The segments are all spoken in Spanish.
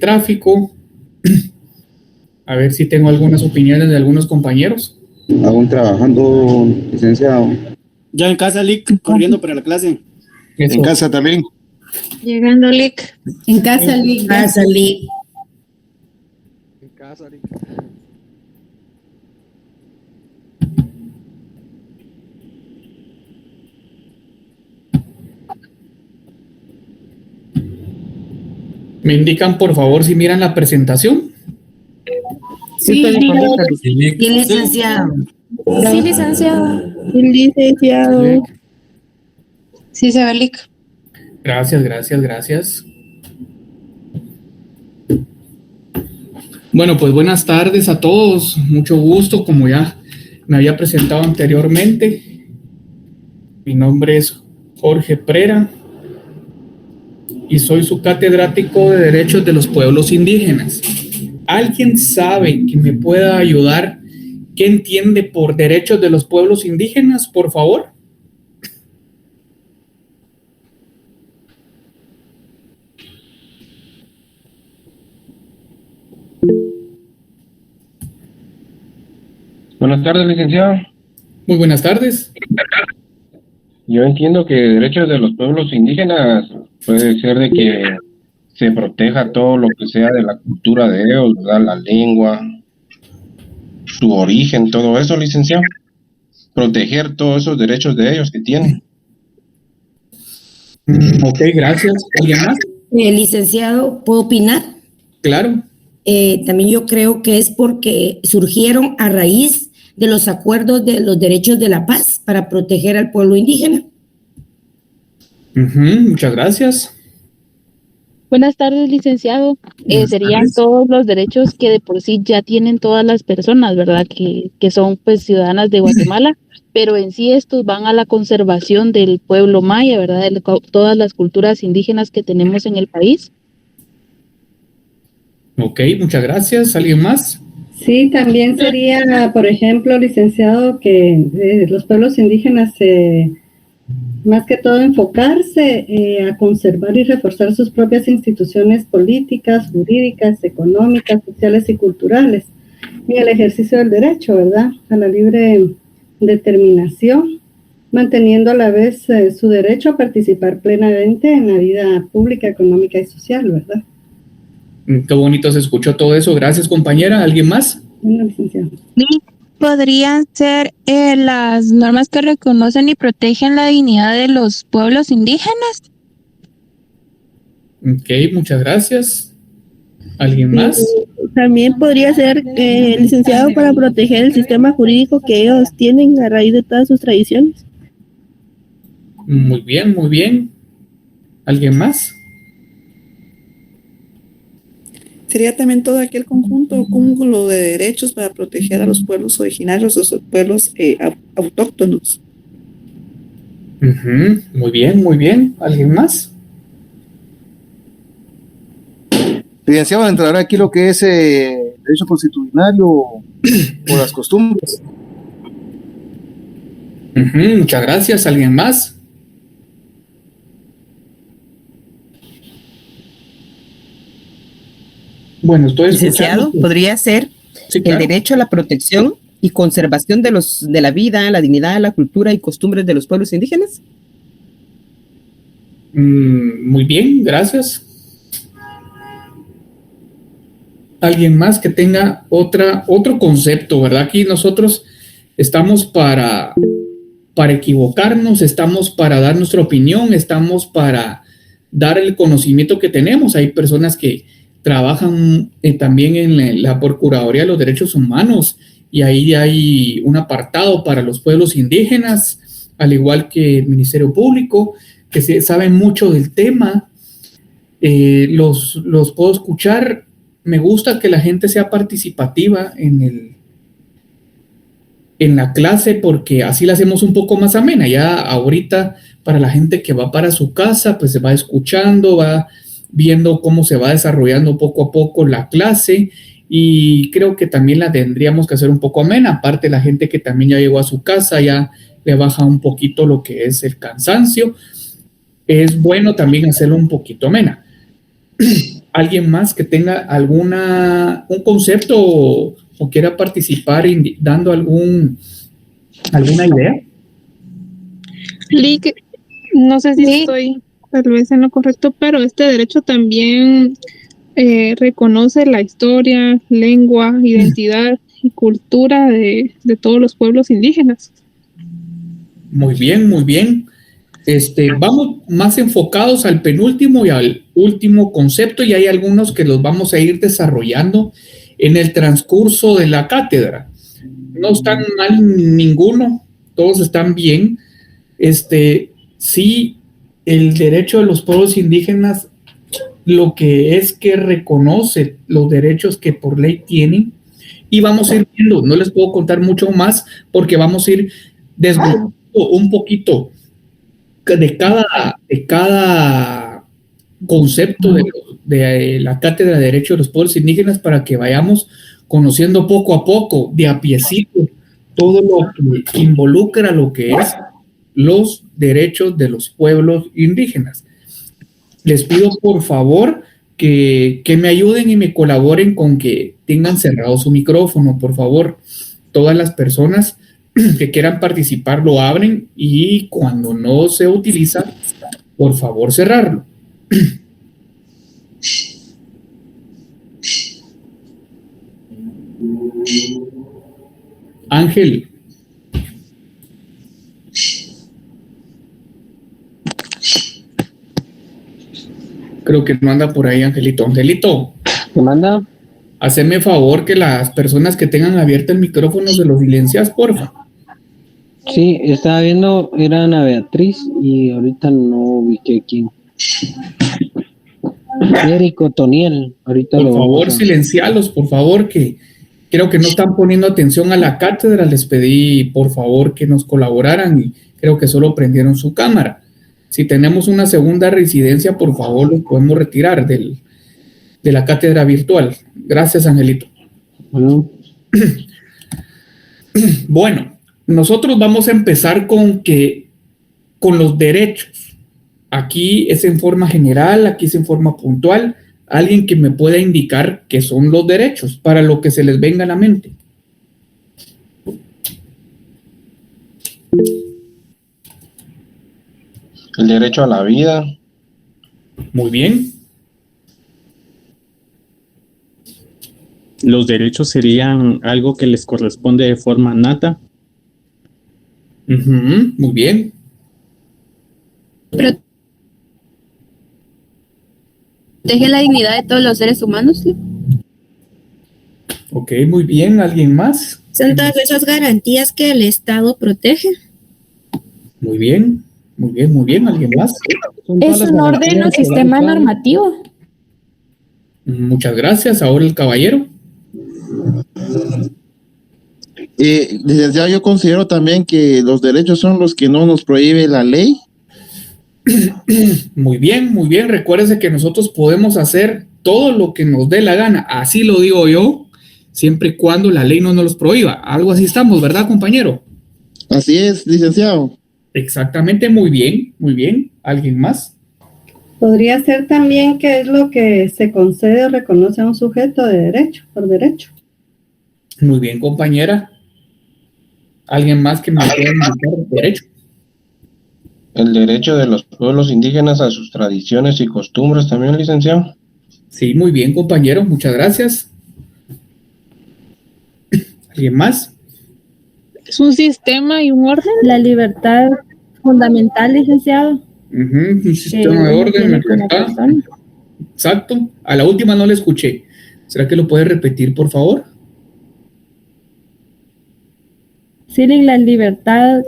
tráfico. A ver si tengo algunas opiniones de algunos compañeros. Aún trabajando, licenciado. Ya en casa, Lick, corriendo para la clase. Eso. En casa también. Llegando, Lick. En casa, Lick. Casa, Lick. En casa, Lick. ¿Me indican, por favor, si miran la presentación? Sí, licenciado. Sí, licenciado. Licenciado. Sí, se ve, Lick. Gracias. Bueno, pues buenas tardes a todos. Mucho gusto, como ya me había presentado anteriormente. Mi nombre es Jorge Prera y soy su catedrático de Derechos de los Pueblos Indígenas. ¿Alguien sabe que me pueda ayudar? ¿Qué entiende por derechos de los pueblos indígenas, por favor? Buenas tardes, licenciado. Muy buenas tardes. Yo entiendo que derechos de los pueblos indígenas puede ser de que se proteja todo lo que sea de la cultura de ellos, ¿verdad? La lengua, su origen, todo eso, licenciado. Proteger todos esos derechos de ellos que tienen. Ok, gracias. ¿Alguien más? Licenciado, ¿puedo opinar? Claro. También yo creo que es porque surgieron a raíz de los acuerdos de los derechos de la paz para proteger al pueblo indígena. Muchas gracias. Buenas tardes, licenciado. Serían todos los derechos que de por sí ya tienen todas las personas, ¿verdad? Que son pues ciudadanas de Guatemala, pero en sí estos van a la conservación del pueblo maya, ¿verdad? De todas las culturas indígenas que tenemos en el país. Ok, muchas gracias. ¿Alguien más? Sí, también sería, por ejemplo, licenciado, que los pueblos indígenas, más que todo, enfocarse a conservar y reforzar sus propias instituciones políticas, jurídicas, económicas, sociales y culturales, en el ejercicio del derecho, ¿verdad?, a la libre determinación, manteniendo a la vez su derecho a participar plenamente en la vida pública, económica y social, ¿verdad? Qué bonito se escuchó todo eso. Gracias, compañera. ¿Alguien más? Bueno, licenciado. Podrían ser las normas que reconocen y protegen la dignidad de los pueblos indígenas. Ok, muchas gracias. ¿Alguien más? También podría ser, licenciado, para proteger el sistema jurídico que ellos tienen a raíz de todas sus tradiciones. Muy bien, muy bien. ¿Alguien más? Sería también todo aquel conjunto o cúmulo de derechos para proteger a los pueblos originarios, a los pueblos autóctonos. Muy bien, muy bien. ¿Alguien más? Licenciado, entrará aquí lo que es derecho constitucional o las costumbres. Muchas gracias. ¿Alguien más? Bueno, estoy escuchando. Licenciado, podría ser Sí, claro. el derecho a la protección y conservación de la vida, la dignidad, la cultura y costumbres de los pueblos indígenas. Muy bien, gracias. Alguien más que tenga otro concepto, ¿verdad? Aquí nosotros estamos para equivocarnos, estamos para dar nuestra opinión, estamos para dar el conocimiento que tenemos. Hay personas que trabajan también en la Procuraduría de los Derechos Humanos y ahí hay un apartado para los pueblos indígenas, al igual que el Ministerio Público, que saben mucho del tema. Los puedo escuchar. Me gusta que la gente sea participativa en la clase porque así la hacemos un poco más amena. Ya ahorita para la gente que va para su casa, pues se va escuchando, va viendo cómo se va desarrollando poco a poco la clase y creo que también la tendríamos que hacer un poco amena. Aparte, la gente que también ya llegó a su casa ya le baja un poquito lo que es el cansancio. Es bueno también hacerlo un poquito amena. ¿Alguien más que tenga un concepto o quiera participar dando alguna idea? Lick, no sé si estoy tal vez en lo correcto, pero este derecho también reconoce la historia, lengua, identidad y cultura de todos los pueblos indígenas. Muy bien, muy bien. Vamos más enfocados al penúltimo y al último concepto, y hay algunos que los vamos a ir desarrollando en el transcurso de la cátedra. No están mal ninguno, todos están bien. Sí, el derecho de los pueblos indígenas, lo que es que reconoce los derechos que por ley tienen, y vamos a ir viendo, no les puedo contar mucho más porque vamos a ir desglosando un poquito de cada concepto de la Cátedra de Derecho de los Pueblos Indígenas, para que vayamos conociendo poco a poco, de a piecito, todo lo que involucra lo que es los derechos de los pueblos indígenas. Les pido por favor que me ayuden y me colaboren con que tengan cerrado su micrófono, por favor. Todas las personas que quieran participar lo abren, y cuando no se utiliza, por favor cerrarlo. Ángel. Creo que no anda por ahí, Angelito. Angelito. ¿Qué manda? Haceme favor que las personas que tengan abierto el micrófono se lo silencias, porfa. Sí, estaba viendo, era Ana Beatriz y ahorita no ubiqué quién. Eric Otoniel, ahorita por lo favor, silencialos, por favor, que creo que no están poniendo atención a la cátedra. Les pedí, por favor, que nos colaboraran y creo que solo prendieron su cámara. Si tenemos una segunda residencia, por favor, los podemos retirar de la cátedra virtual. Gracias, Angelito. Bueno, nosotros vamos a empezar con los derechos. Aquí es en forma general, aquí es en forma puntual. Alguien que me pueda indicar qué son los derechos, para lo que se les venga a la mente. El derecho a la vida. Muy bien. Los derechos serían algo que les corresponde de forma nata. Muy bien. ¿Protege la dignidad de todos los seres humanos? Ok, muy bien. ¿Alguien más? Son todas esas garantías que el Estado protege. Muy bien, muy bien, muy bien. ¿Alguien más? Es un orden o sistema normativo. Muchas gracias. Ahora el caballero. Licenciado, yo considero también que los derechos son los que no nos prohíbe la ley. Muy bien, muy bien. Recuérdese que nosotros podemos hacer todo lo que nos dé la gana. Así lo digo yo, siempre y cuando la ley no nos los prohíba. Algo así estamos, ¿verdad, compañero? Así es, licenciado. Exactamente, muy bien, muy bien. ¿Alguien más? Podría ser también que es lo que se concede o reconoce a un sujeto de derecho, por derecho. Muy bien, compañera. ¿Alguien más que me pueda indicar el derecho? El derecho de los pueblos indígenas a sus tradiciones y costumbres también, licenciado. Sí, muy bien, compañero. Muchas gracias. ¿Alguien más? Es un sistema y un orden. La libertad fundamental, licenciado. Un sistema de orden, libertad. Exacto. A la última no le escuché. ¿Será que lo puede repetir, por favor? Sí, la libertad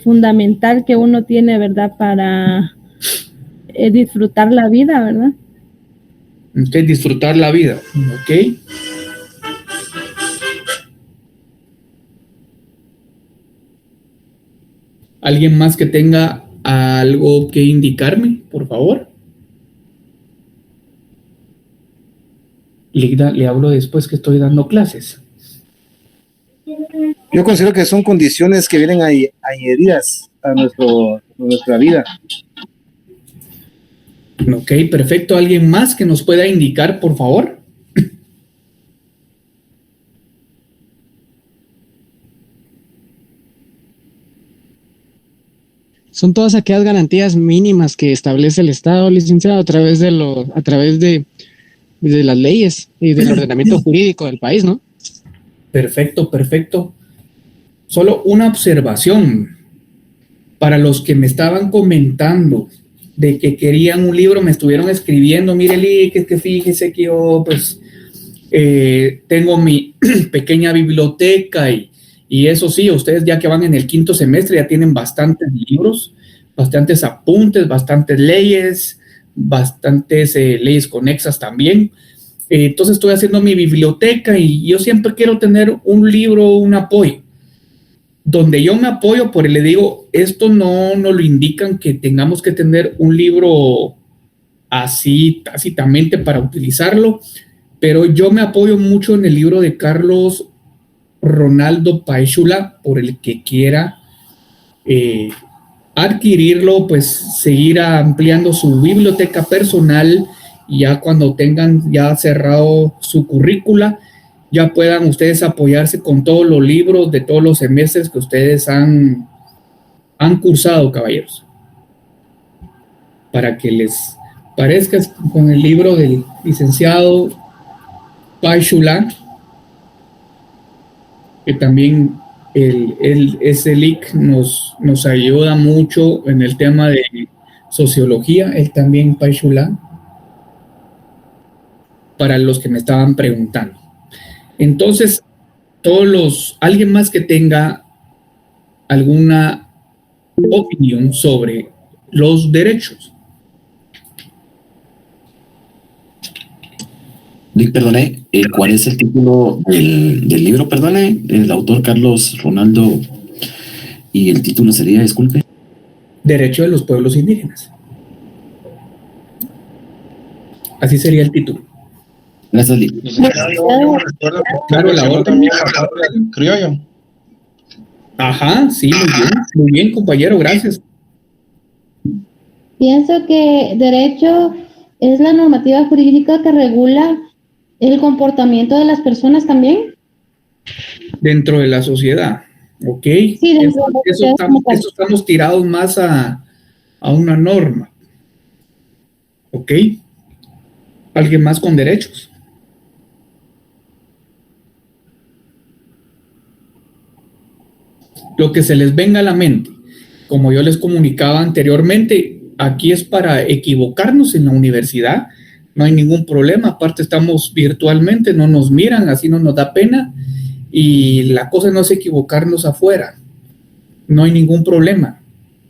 fundamental que uno tiene, ¿verdad? Para disfrutar la vida, ¿verdad? Ok, disfrutar la vida. Ok. ¿Alguien más que tenga algo que indicarme, por favor? Le hablo después que estoy dando clases. Yo considero que son condiciones que vienen añadidas a nuestra vida. Ok, perfecto. ¿Alguien más que nos pueda indicar, por favor? Son todas aquellas garantías mínimas que establece el Estado, licenciado, a través de las leyes y del ordenamiento jurídico del país, ¿no? Perfecto, perfecto. Solo una observación para los que me estaban comentando de que querían un libro, me estuvieron escribiendo, mire, Lee, que fíjese que yo, pues, tengo mi pequeña biblioteca y eso sí, ustedes ya que van en el 5º semestre ya tienen bastantes libros, bastantes apuntes, bastantes leyes conexas también. Entonces estoy haciendo mi biblioteca y yo siempre quiero tener un libro, un apoyo. Donde yo me apoyo, por le digo, esto no lo indican que tengamos que tener un libro así tácitamente para utilizarlo, pero yo me apoyo mucho en el libro de Carlos Ronaldo Paechula, por el que quiera adquirirlo, pues seguir ampliando su biblioteca personal, y ya cuando tengan ya cerrado su currícula, ya puedan ustedes apoyarse con todos los libros de todos los semestres que ustedes han cursado, caballeros, para que les parezca con el libro del licenciado Paechula, que también ese LIC nos ayuda mucho en el tema de sociología, él también Paechula, para los que me estaban preguntando. Entonces, alguien más que tenga alguna opinión sobre los derechos. Perdone, ¿cuál es el título del libro? Perdone, el autor Carlos Ronaldo, y el título sería, disculpe. Derecho de los pueblos indígenas. Así sería el título. Gracias, Lee. Claro, la otra también el criollo. Ajá, sí, muy bien, compañero, gracias. Pienso que derecho es la normativa jurídica que regula el comportamiento de las personas también. Dentro de la sociedad, ¿ok? Sí, dentro de la sociedad. Eso estamos tirados más a una norma, ¿ok? ¿Alguien más con derechos? Lo que se les venga a la mente, como yo les comunicaba anteriormente, aquí es para equivocarnos en la universidad, no hay ningún problema, aparte estamos virtualmente, no nos miran, así no nos da pena, y la cosa no es equivocarnos afuera, no hay ningún problema,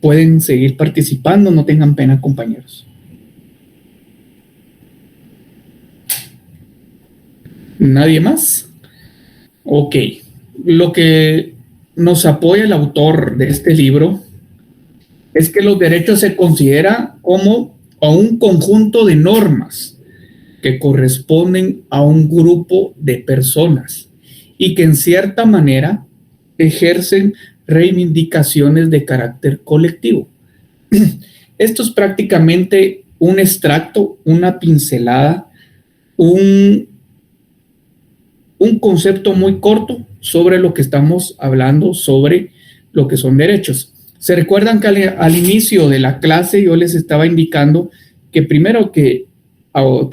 pueden seguir participando, no tengan pena, compañeros. ¿Nadie más? Ok, lo que nos apoya el autor de este libro es que los derechos se considera como a un conjunto de normas que corresponden a un grupo de personas y que en cierta manera ejercen reivindicaciones de carácter colectivo. Esto es prácticamente un extracto, una pincelada, un concepto muy corto sobre lo que estamos hablando, sobre lo que son derechos. ¿Se recuerdan que al inicio de la clase yo les estaba indicando que primero que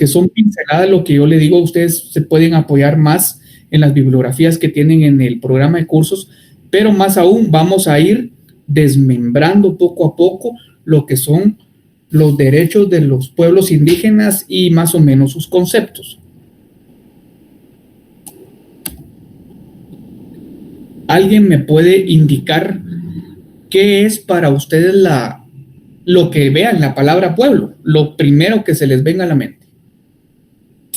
son pinceladas, lo que yo le digo, ustedes se pueden apoyar más en las bibliografías que tienen en el programa de cursos, pero más aún vamos a ir desmembrando poco a poco lo que son los derechos de los pueblos indígenas y más o menos sus conceptos. ¿Alguien me puede indicar qué es para ustedes lo que vean la palabra pueblo? Lo primero que se les venga a la mente.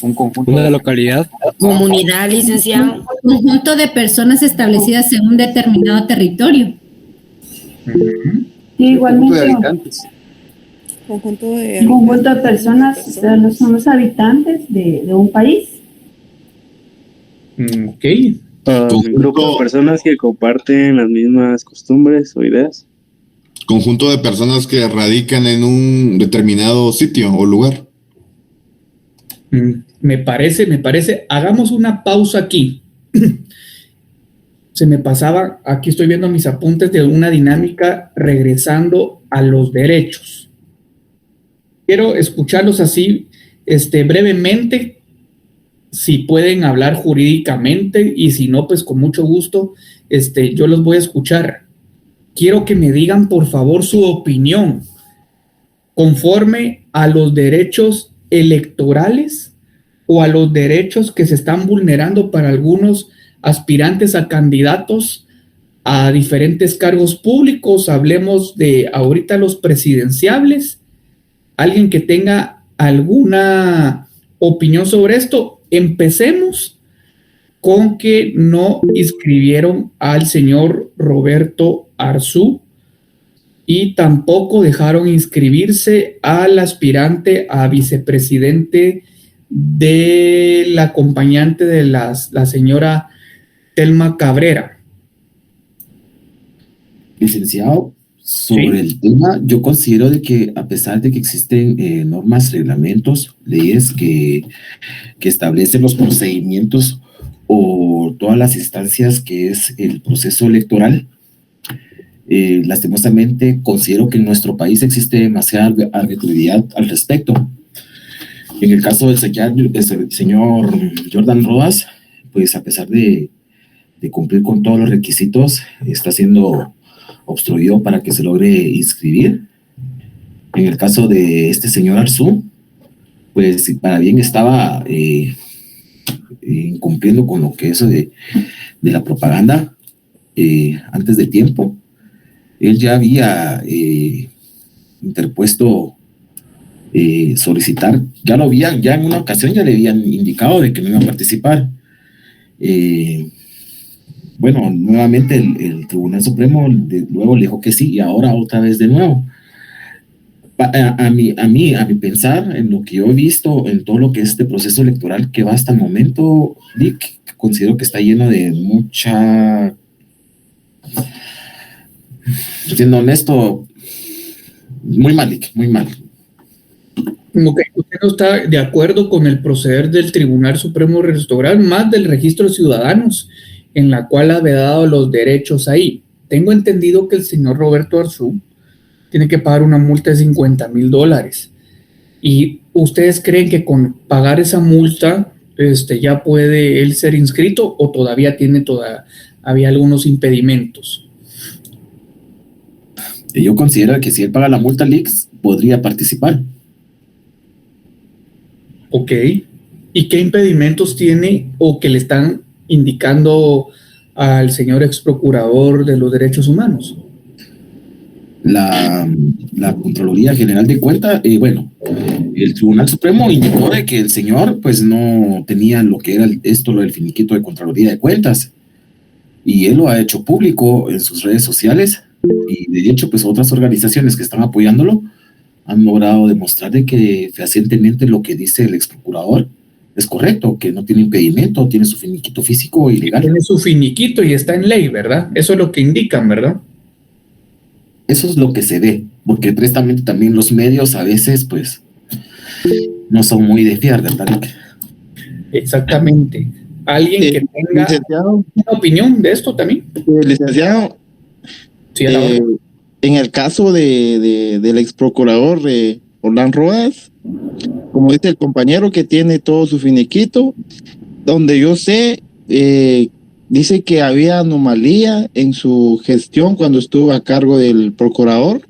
Un conjunto de localidad. Comunidad, licenciado. Un conjunto de personas establecidas en un determinado territorio. Sí, igualmente. Un conjunto de personas, son los habitantes de un país. Ok. Un grupo de personas que comparten las mismas costumbres o ideas. conjunto de personas que radican en un determinado sitio o lugar. Me parece. Hagamos una pausa aquí. Se me pasaba, aquí estoy viendo mis apuntes de una dinámica regresando a los derechos. Quiero escucharlos así, brevemente, si pueden hablar jurídicamente, y si no, pues con mucho gusto, yo los voy a escuchar. Quiero que me digan, por favor, su opinión conforme a los derechos electorales o a los derechos que se están vulnerando para algunos aspirantes a candidatos a diferentes cargos públicos. Hablemos de ahorita los presidenciables. Alguien que tenga alguna opinión sobre esto. Empecemos con que no inscribieron al señor Roberto Arzú y tampoco dejaron inscribirse al aspirante a vicepresidente de la acompañante de la señora Telma Cabrera. Licenciado, sobre el tema, yo considero de que a pesar de que existen normas, reglamentos, leyes que establecen los procedimientos o todas las instancias que es el proceso electoral, lastimosamente considero que en nuestro país existe demasiada arbitrariedad al respecto. En el caso del señor Jordan Rodas, pues a pesar de cumplir con todos los requisitos, está siendo obstruido para que se logre inscribir. En el caso de este señor Arzú, pues para bien estaba incumpliendo con lo que eso de la propaganda antes de tiempo. Él ya había interpuesto solicitar, ya en una ocasión ya le habían indicado de que no iba a participar. Bueno, nuevamente el Tribunal Supremo luego le dijo que sí y ahora otra vez de nuevo. A mi pensar, en lo que yo he visto en todo lo que es este proceso electoral que va hasta el momento, Dick, considero que está lleno de mucha, siendo honesto, muy mal, Dick, muy mal. Okay. ¿Usted no está de acuerdo con el proceder del Tribunal Supremo Electoral, más del registro de ciudadanos, en la cual ha vedado los derechos ahí? Tengo entendido que el señor Roberto Arzú tiene que pagar una multa de $50,000. ¿Y ustedes creen que con pagar esa multa ya puede él ser inscrito o todavía tiene había algunos impedimentos? Yo considero que si él paga la multa, Lix podría participar. Ok. ¿Y qué impedimentos tiene o que le están indicando al señor ex procurador de los derechos humanos? La Contraloría General de Cuentas, el Tribunal Supremo indicó de que el señor pues no tenía lo que era lo del finiquito de Contraloría de Cuentas, y él lo ha hecho público en sus redes sociales, y de hecho pues otras organizaciones que están apoyándolo han logrado demostrar de que fehacientemente lo que dice el ex procurador es correcto, que no tiene impedimento, tiene su finiquito físico y legal. Tiene su finiquito y está en ley, ¿verdad? Eso es lo que indican, ¿verdad? Eso es lo que se ve, porque precisamente también los medios a veces, pues, no son muy de fiar, ¿verdad? Exactamente. ¿Alguien que tenga una opinión de esto también? Licenciado, sí, en el caso del ex procurador Orlán Rodas, como dice el compañero que tiene todo su finiquito, donde yo sé, dice que había anomalía en su gestión cuando estuvo a cargo del procurador,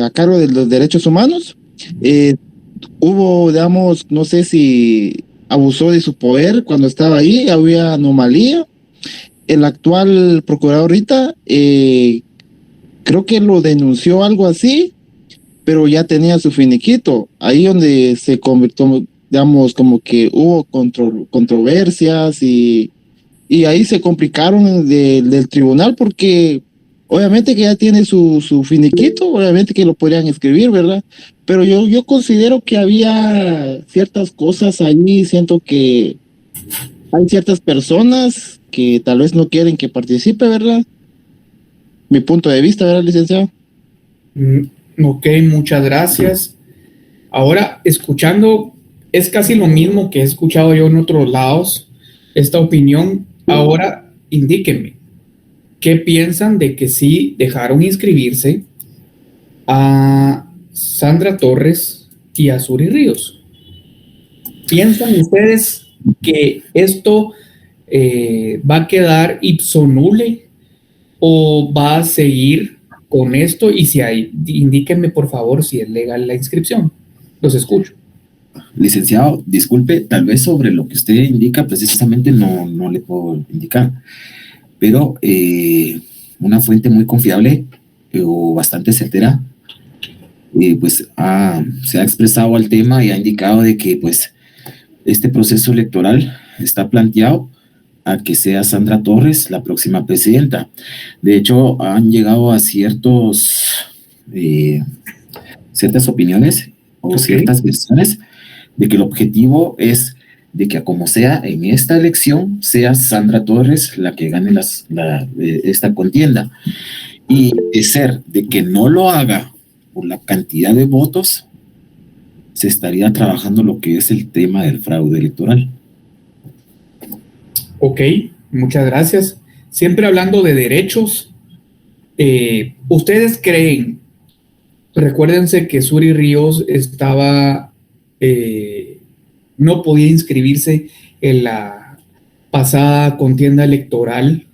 a cargo de los derechos humanos. Hubo, digamos, no sé si abusó de su poder cuando estaba ahí, había anomalía. El actual procurador ahorita, creo que lo denunció algo así, pero ya tenía su finiquito. Ahí donde se convirtió, digamos, como que hubo controversias y ahí se complicaron del tribunal, porque obviamente que ya tiene su finiquito, obviamente que lo podrían escribir, ¿verdad? Pero yo considero que había ciertas cosas ahí, siento que hay ciertas personas que tal vez no quieren que participe, ¿verdad? mi punto de vista, ¿verdad, licenciado? Ok, muchas gracias. Ahora, escuchando, es casi lo mismo que he escuchado yo en otros lados, esta opinión. Ahora, indíquenme, ¿qué piensan de que sí dejaron inscribirse a Sandra Torres y a Suri Ríos? ¿Piensan ustedes que esto va a quedar ipso nulle o va a seguir con esto? Y si hay, indíquenme por favor si es legal la inscripción. Los escucho. Licenciado, disculpe, tal vez sobre lo que usted indica precisamente no le puedo indicar, pero una fuente muy confiable o bastante certera pues se ha expresado al tema y ha indicado de que pues este proceso electoral está planteado a que sea Sandra Torres la próxima presidenta. De hecho, han llegado a ciertas opiniones o ciertas versiones de que el objetivo es de que como sea en esta elección sea Sandra Torres la que gane esta contienda, y de ser de que no lo haga por la cantidad de votos, se estaría trabajando lo que es el tema del fraude electoral. Ok, muchas gracias. Siempre hablando de derechos, ¿ustedes creen? Recuérdense que Suri Ríos no podía inscribirse en la pasada contienda electoral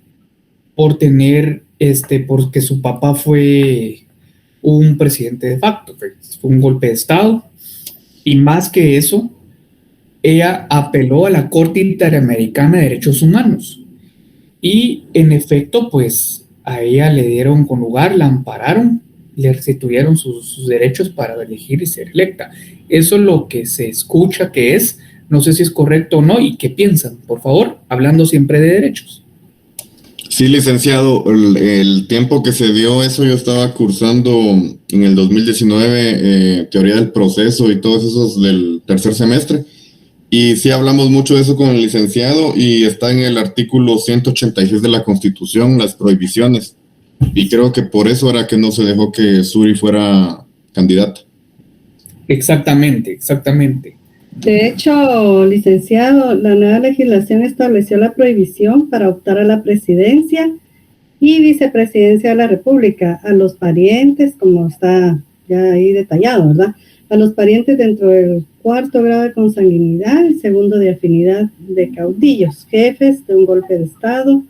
porque su papá fue un presidente de facto, fue un golpe de Estado, y más que eso, ella apeló a la Corte Interamericana de Derechos Humanos, y en efecto, pues a ella le dieron con lugar, la ampararon, le restituyeron sus derechos para elegir y ser electa. Eso es lo que se escucha que es, no sé si es correcto o no, y qué piensan, por favor, hablando siempre de derechos. Sí, licenciado, el tiempo que se dio eso, yo estaba cursando en el 2019 teoría del proceso y todos esos del tercer semestre, y sí hablamos mucho de eso con el licenciado, y está en el artículo 186 de la Constitución, las prohibiciones, y creo que por eso era que no se dejó que Suri fuera candidata. Exactamente. De hecho, licenciado, la nueva legislación estableció la prohibición para optar a la presidencia y vicepresidencia de la República a los parientes, como está ya ahí detallado, ¿verdad? A los parientes dentro del 4º grado de consanguinidad y 2º de afinidad de caudillos, jefes de un golpe de Estado,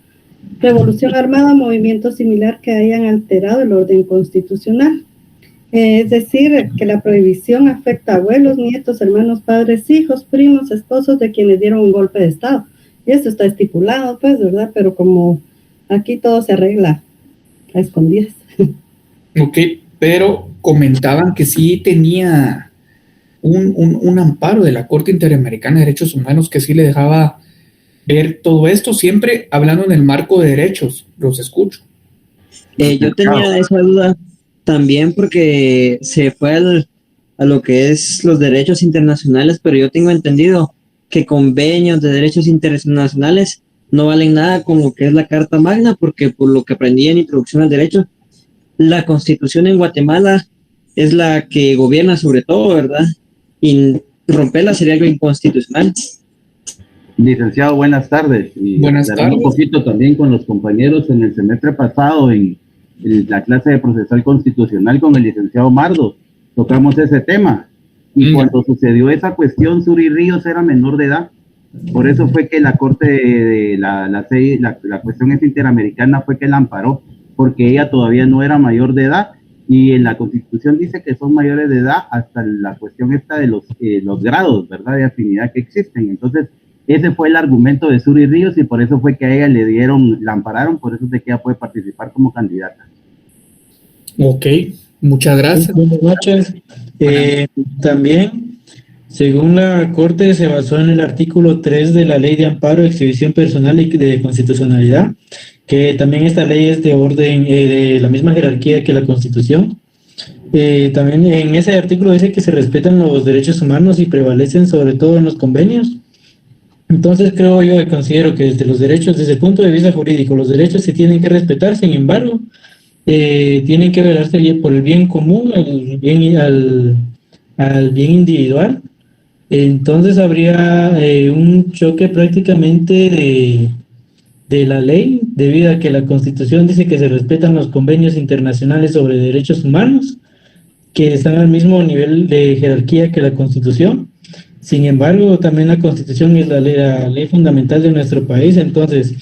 revolución armada, movimiento similar que hayan alterado el orden constitucional. Es decir, que la prohibición afecta a abuelos, nietos, hermanos, padres, hijos, primos, esposos de quienes dieron un golpe de Estado. Y esto está estipulado, pues, ¿verdad? Pero como aquí todo se arregla a escondidas. Ok, pero comentaban que sí tenía un amparo de la Corte Interamericana de Derechos Humanos que sí le dejaba ver todo esto, siempre hablando en el marco de derechos. Los escucho. Yo tenía esa duda también porque se fue a lo que es los derechos internacionales, pero yo tengo entendido que convenios de derechos internacionales no valen nada con lo que es la Carta Magna, porque por lo que aprendí en Introducción al Derecho, la Constitución en Guatemala es la que gobierna sobre todo, ¿verdad? Y romperla sería algo inconstitucional. Licenciado, buenas tardes. Y buenas tardes. Un poquito también con los compañeros en el semestre pasado en la clase de procesal constitucional con el licenciado Mardo, tocamos ese tema, y cuando sucedió esa cuestión, Suri Ríos era menor de edad, por eso fue que la corte de la cuestión interamericana fue que la amparó, porque ella todavía no era mayor de edad, y en la Constitución dice que son mayores de edad hasta la cuestión esta de los grados, ¿verdad?, de afinidad que existen. Entonces ese fue el argumento de Suri Ríos, y por eso fue que a ella la ampararon, por eso es de que ella puede participar como candidata. Ok, muchas gracias. Buenas noches. También, según la Corte, se basó en el artículo 3 de la Ley de Amparo, Exhibición Personal y de Constitucionalidad, que también esta ley es de orden, de la misma jerarquía que la Constitución. También en ese artículo dice que se respetan los derechos humanos y prevalecen sobre todo en los convenios. Entonces creo yo y considero que desde el punto de vista jurídico, los derechos se tienen que respetar. Sin embargo, tienen que velarse bien por el bien común, al bien individual. Entonces habría un choque prácticamente de la ley, debido a que la Constitución dice que se respetan los convenios internacionales sobre derechos humanos, que están al mismo nivel de jerarquía que la Constitución. Sin embargo, también la Constitución es la ley fundamental de nuestro país, entonces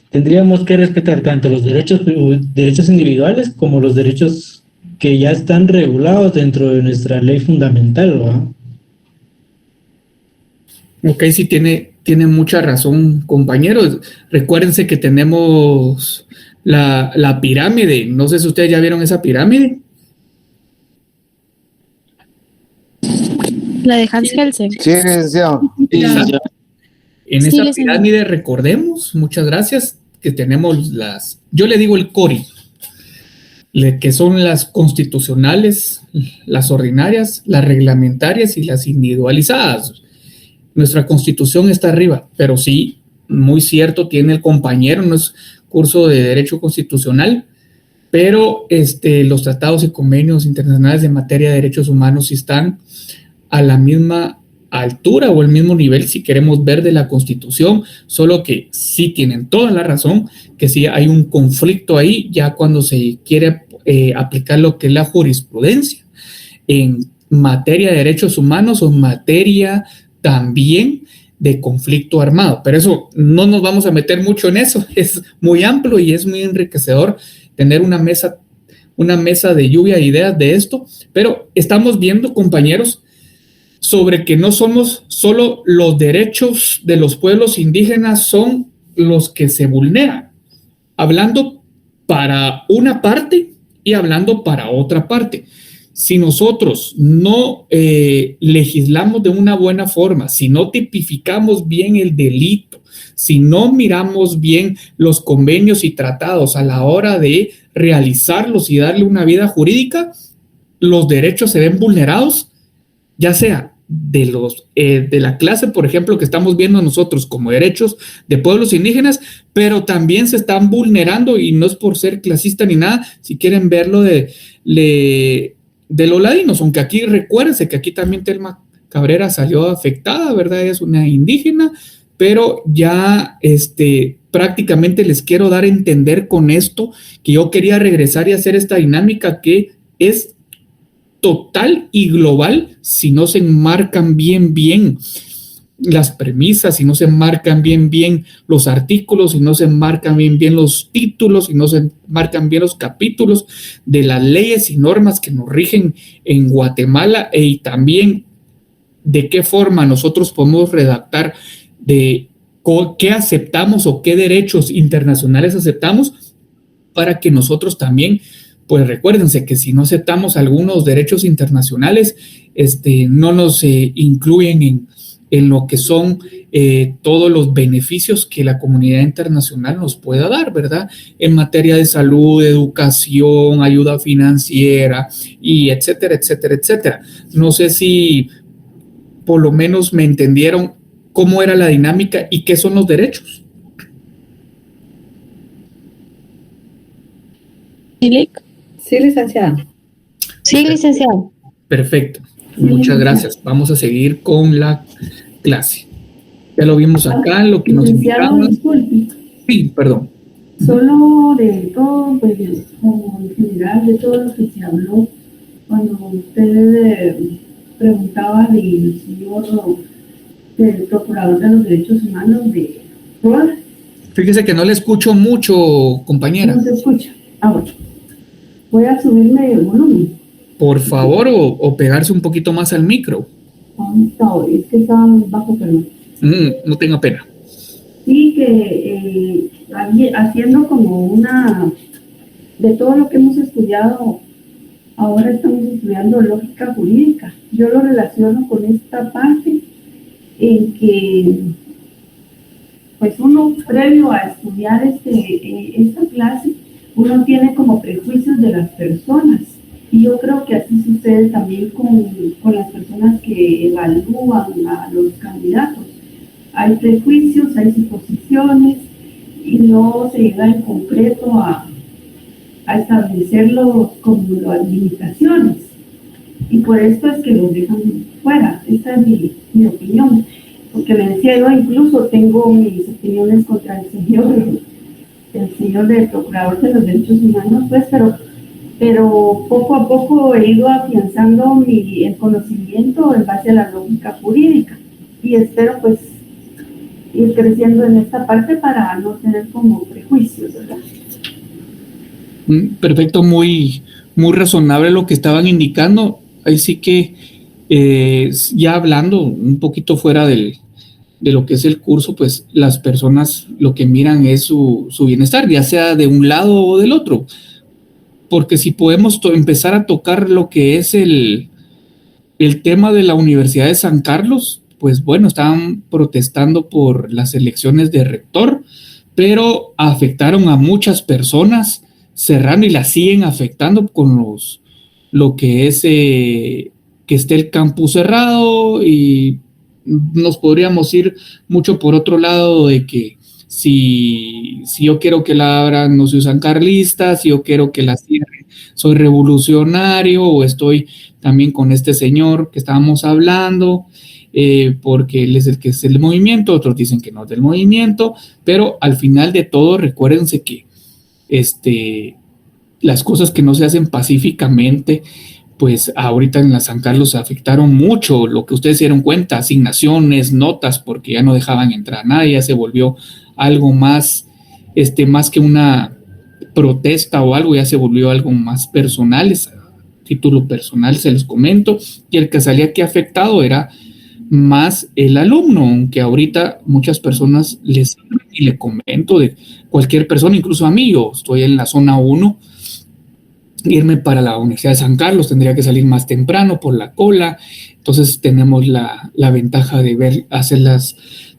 tendríamos que respetar tanto los derechos individuales como los derechos que ya están regulados dentro de nuestra ley fundamental, ¿no? Ok, sí, tiene mucha razón, compañeros. Recuérdense que tenemos la pirámide. No sé si ustedes ya vieron esa pirámide. La de Hans Kelsen. Sí, licenciado. En esa pirámide, recordemos, muchas gracias, que tenemos yo le digo el CORI, que son las constitucionales, las ordinarias, las reglamentarias y las individualizadas. Nuestra Constitución está arriba, pero sí, muy cierto, tiene el compañero, no es curso de Derecho Constitucional, pero los tratados y convenios internacionales en materia de derechos humanos sí están a la misma altura o el mismo nivel, si queremos ver, de la Constitución, solo que sí tienen toda la razón, que sí hay un conflicto ahí ya cuando se quiere aplicar lo que es la jurisprudencia en materia de derechos humanos o en materia también de conflicto armado, pero eso no nos vamos a meter mucho en eso, es muy amplio y es muy enriquecedor tener una mesa de lluvia de ideas de esto, pero estamos viendo, compañeros, sobre que no somos solo los derechos de los pueblos indígenas son los que se vulneran, hablando para una parte y hablando para otra parte. Si nosotros no legislamos de una buena forma, si no tipificamos bien el delito, si no miramos bien los convenios y tratados a la hora de realizarlos y darle una vida jurídica, los derechos se ven vulnerados, ya sea de la clase, por ejemplo, que estamos viendo nosotros como derechos de pueblos indígenas, pero también se están vulnerando, y no es por ser clasista ni nada, si quieren verlo de los ladinos, aunque aquí recuérdense que aquí también Telma Cabrera salió afectada, ¿verdad? Es una indígena, pero ya prácticamente les quiero dar a entender con esto que yo quería regresar y hacer esta dinámica que es total y global si no se enmarcan bien las premisas, si no se enmarcan bien los artículos, si no se enmarcan bien los títulos, si no se enmarcan bien los capítulos de las leyes y normas que nos rigen en Guatemala, y también de qué forma nosotros podemos redactar de qué aceptamos o qué derechos internacionales aceptamos, para que nosotros también, pues recuérdense que si no aceptamos algunos derechos internacionales, no nos incluyen en lo que son todos los beneficios que la comunidad internacional nos pueda dar, ¿verdad? En materia de salud, educación, ayuda financiera, y etcétera, etcétera, etcétera. No sé si por lo menos me entendieron cómo era la dinámica y qué son los derechos. Sí, licenciada. Sí, licenciado. Perfecto. Muchas gracias. Vamos a seguir con la clase. Ya lo vimos acá, lo que nos Licenciado, indicaba. disculpe. Sí, perdón. Solo de todo, pues, como en general, de todo lo que se habló, cuando usted preguntaba del señor, del procurador de los derechos humanos de Roa. Fíjese que no le escucho mucho, compañera. No se escucha. Ah, bueno. Voy a subirme el volumen. Por favor, o pegarse un poquito más al micro. No, es que estaba muy bajo, perdón. No tenga pena. Sí, que haciendo como una, de todo lo que hemos estudiado, ahora estamos estudiando lógica jurídica. Yo lo relaciono con esta parte en que, pues uno previo a estudiar esta clase, uno tiene como prejuicios de las personas. Y yo creo que así sucede también con las personas que evalúan a los candidatos. Hay prejuicios, hay suposiciones, y no se llega en concreto a a establecerlo como las limitaciones. Y por esto es que los dejan fuera. Esa es mi opinión. Porque me decía yo, incluso tengo mis opiniones contra el señor del Procurador de los Derechos Humanos, pues, pero poco a poco he ido afianzando el conocimiento en base a la lógica jurídica. Y espero, pues, ir creciendo en esta parte para no tener como prejuicios, ¿verdad? Perfecto, muy razonable lo que estaban indicando. Ahí sí que ya hablando un poquito fuera de lo que es el curso, pues las personas lo que miran es su bienestar, ya sea de un lado o del otro. Porque si podemos empezar a tocar lo que es el tema de la Universidad de San Carlos, pues bueno, estaban protestando por las elecciones de rector, pero afectaron a muchas personas, cerrando y las siguen afectando con lo que es que esté el campus cerrado, y nos podríamos ir mucho por otro lado de que si yo quiero que la abran, no soy sancarlista, si yo quiero que la cierren, soy revolucionario, o estoy también con este señor que estábamos hablando, porque él es el que es del movimiento, otros dicen que no es del movimiento, pero al final de todo recuérdense que las cosas que no se hacen pacíficamente, pues ahorita en la San Carlos afectaron mucho, lo que ustedes se dieron cuenta, asignaciones, notas, porque ya no dejaban entrar a nadie, ya se volvió algo más, más que una protesta o algo, ya se volvió algo más personal, es título personal, se los comento, y el que salía aquí afectado era más el alumno, aunque ahorita muchas personas les y le comento de cualquier persona, incluso a mí, yo estoy en la zona 1, irme para la Universidad de San Carlos tendría que salir más temprano por la cola, entonces tenemos la ventaja de hacer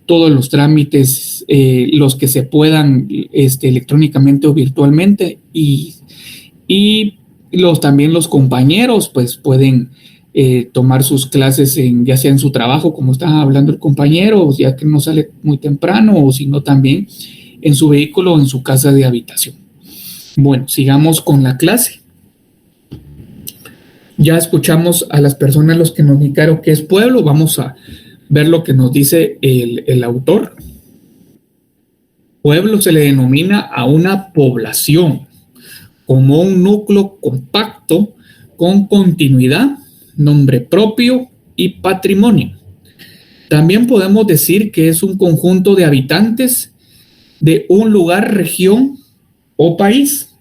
todos los trámites, los que se puedan electrónicamente o virtualmente, y también los compañeros pues pueden tomar sus clases ya sea en su trabajo, como estaba hablando el compañero, ya que no sale muy temprano, o si no también en su vehículo o en su casa de habitación. Bueno, sigamos con la clase. Ya escuchamos a las personas los que nos indicaron qué es pueblo. Vamos a ver lo que nos dice el autor. Pueblo se le denomina a una población como un núcleo compacto con continuidad, nombre propio y patrimonio. También podemos decir que es un conjunto de habitantes de un lugar, región o país.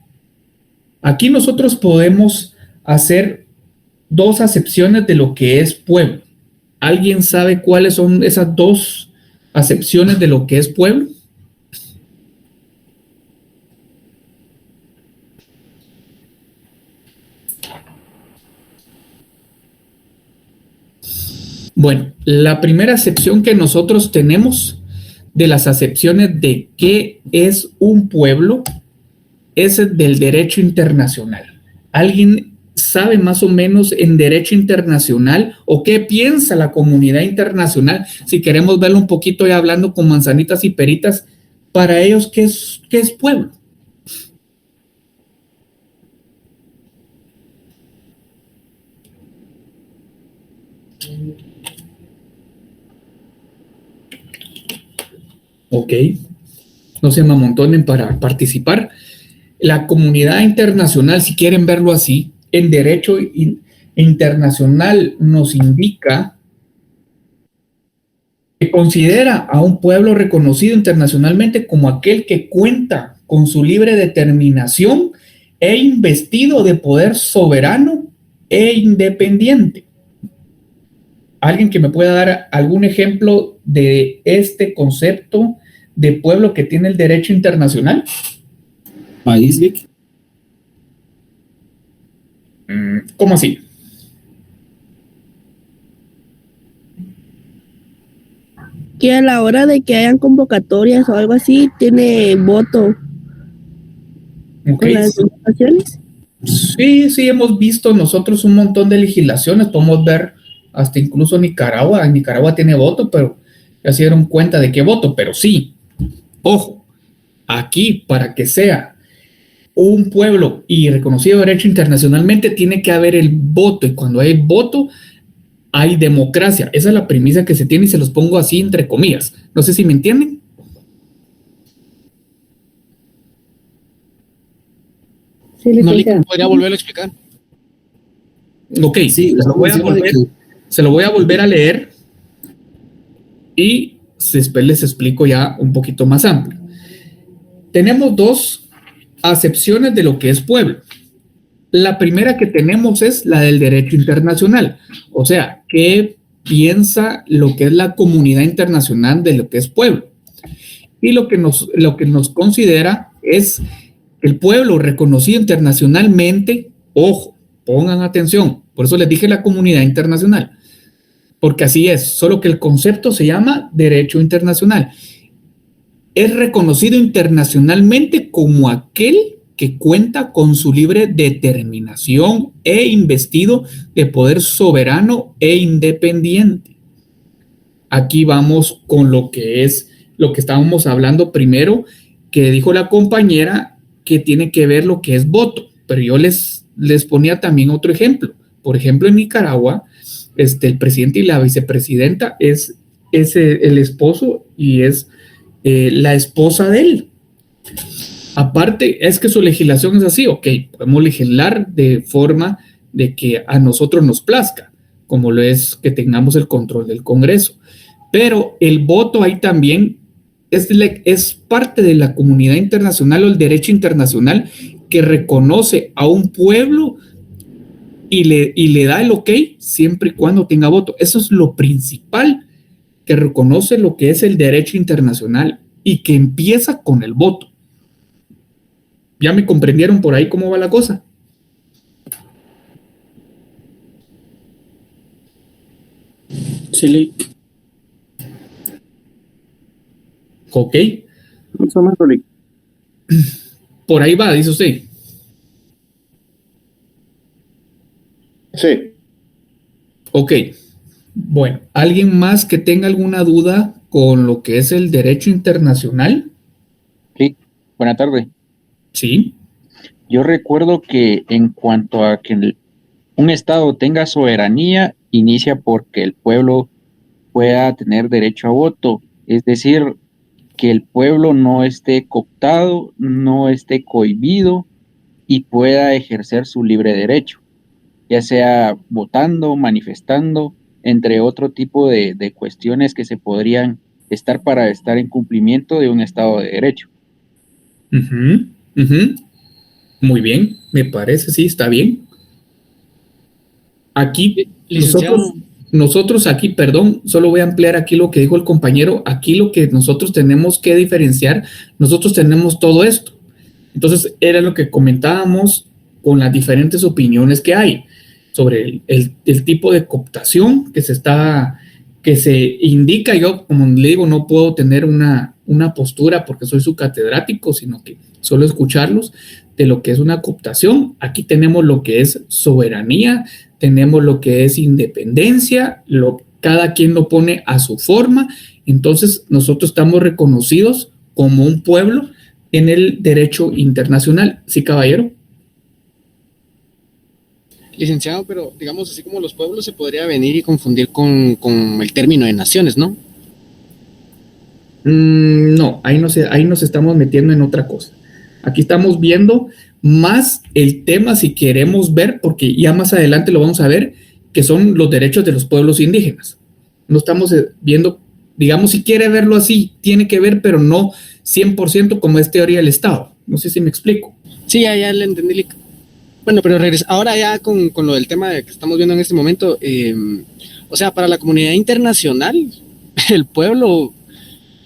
Aquí nosotros podemos hacer dos acepciones de lo que es pueblo. ¿Alguien sabe cuáles son esas dos acepciones de lo que es pueblo? Bueno, la primera acepción que nosotros tenemos de las acepciones de qué es un pueblo es del derecho internacional. ¿Alguien sabe más o menos en derecho internacional o qué piensa la comunidad internacional? Si queremos verlo un poquito ya hablando con manzanitas y peritas, para ellos, ¿qué es pueblo? Ok, no se me amontonen para participar. La comunidad internacional, si quieren verlo así, en derecho internacional nos indica que considera a un pueblo reconocido internacionalmente como aquel que cuenta con su libre determinación e investido de poder soberano e independiente. ¿Alguien que me pueda dar algún ejemplo de este concepto de pueblo que tiene el derecho internacional? País, Vic. ¿Cómo así? Que a la hora de que hayan convocatorias o algo así, tiene voto. Okay. ¿Con las legislaciones? Sí, hemos visto nosotros un montón de legislaciones, podemos ver hasta incluso Nicaragua. En Nicaragua tiene voto, pero ya se dieron cuenta de qué voto, pero sí, ojo, aquí para que sea un pueblo y reconocido derecho internacionalmente, tiene que haber el voto, y cuando hay voto, hay democracia. Esa es la premisa que se tiene y se los pongo así entre comillas. No sé si me entienden. Sí, licenciado. ¿Podría volverlo a explicar? Ok, Sí, se lo voy a volver a leer y después les explico ya un poquito más amplio. Tenemos dos acepciones de lo que es pueblo. La primera que tenemos es la del derecho internacional, o sea, ¿qué piensa lo que es la comunidad internacional de lo que es pueblo? Y lo que nos considera es el pueblo reconocido internacionalmente. Ojo, pongan atención, por eso les dije la comunidad internacional, porque así es, solo que el concepto se llama derecho internacional. Es reconocido internacionalmente como aquel que cuenta con su libre determinación e investido de poder soberano e independiente. Aquí vamos con lo que es lo que estábamos hablando primero, que dijo la compañera, que tiene que ver lo que es voto, pero yo les ponía también otro ejemplo. Por ejemplo, en Nicaragua, el presidente y la vicepresidenta es el esposo y es la esposa de él. Aparte, es que su legislación es así, ok, podemos legislar de forma de que a nosotros nos plazca, como lo es que tengamos el control del Congreso. Pero el voto ahí también es parte de la comunidad internacional o el derecho internacional que reconoce a un pueblo y le da el ok siempre y cuando tenga voto. Eso es lo principal que reconoce lo que es el derecho internacional y que empieza con el voto. ¿Ya me comprendieron por ahí cómo va la cosa? Sí. Ok. Por ahí va, dice usted. Sí. Ok. Bueno, ¿alguien más que tenga alguna duda con lo que es el derecho internacional? Sí, buena tarde. Sí. Yo recuerdo que en cuanto a que un Estado tenga soberanía, inicia porque el pueblo pueda tener derecho a voto, es decir, que el pueblo no esté cooptado, no esté cohibido y pueda ejercer su libre derecho, ya sea votando, manifestando, entre otro tipo de cuestiones que se podrían estar para estar en cumplimiento de un Estado de Derecho. Muy bien, me parece, sí, está bien. Aquí, nosotros aquí, perdón, solo voy a ampliar aquí lo que dijo el compañero. Aquí lo que nosotros tenemos que diferenciar, nosotros tenemos todo esto. Entonces, era lo que comentábamos con las diferentes opiniones que hay sobre el tipo de cooptación que se indica. Yo, como le digo, no puedo tener una postura porque soy su catedrático, sino que solo escucharlos de lo que es una cooptación. Aquí tenemos lo que es soberanía, tenemos lo que es independencia, cada quien lo pone a su forma. Entonces, nosotros estamos reconocidos como un pueblo en el derecho internacional. ¿Sí, caballero? Licenciado, pero digamos así como los pueblos se podría venir y confundir con el término de naciones, ¿no? No, ahí nos estamos metiendo en otra cosa. Aquí estamos viendo más el tema, si queremos ver, porque ya más adelante lo vamos a ver, que son los derechos de los pueblos indígenas. No estamos viendo, digamos, si quiere verlo así, tiene que ver, pero no 100% como es teoría del Estado. No sé si me explico. Sí, ya le entendí. Bueno, pero ahora ya con lo del tema que estamos viendo en este momento, o sea, para la comunidad internacional, el pueblo,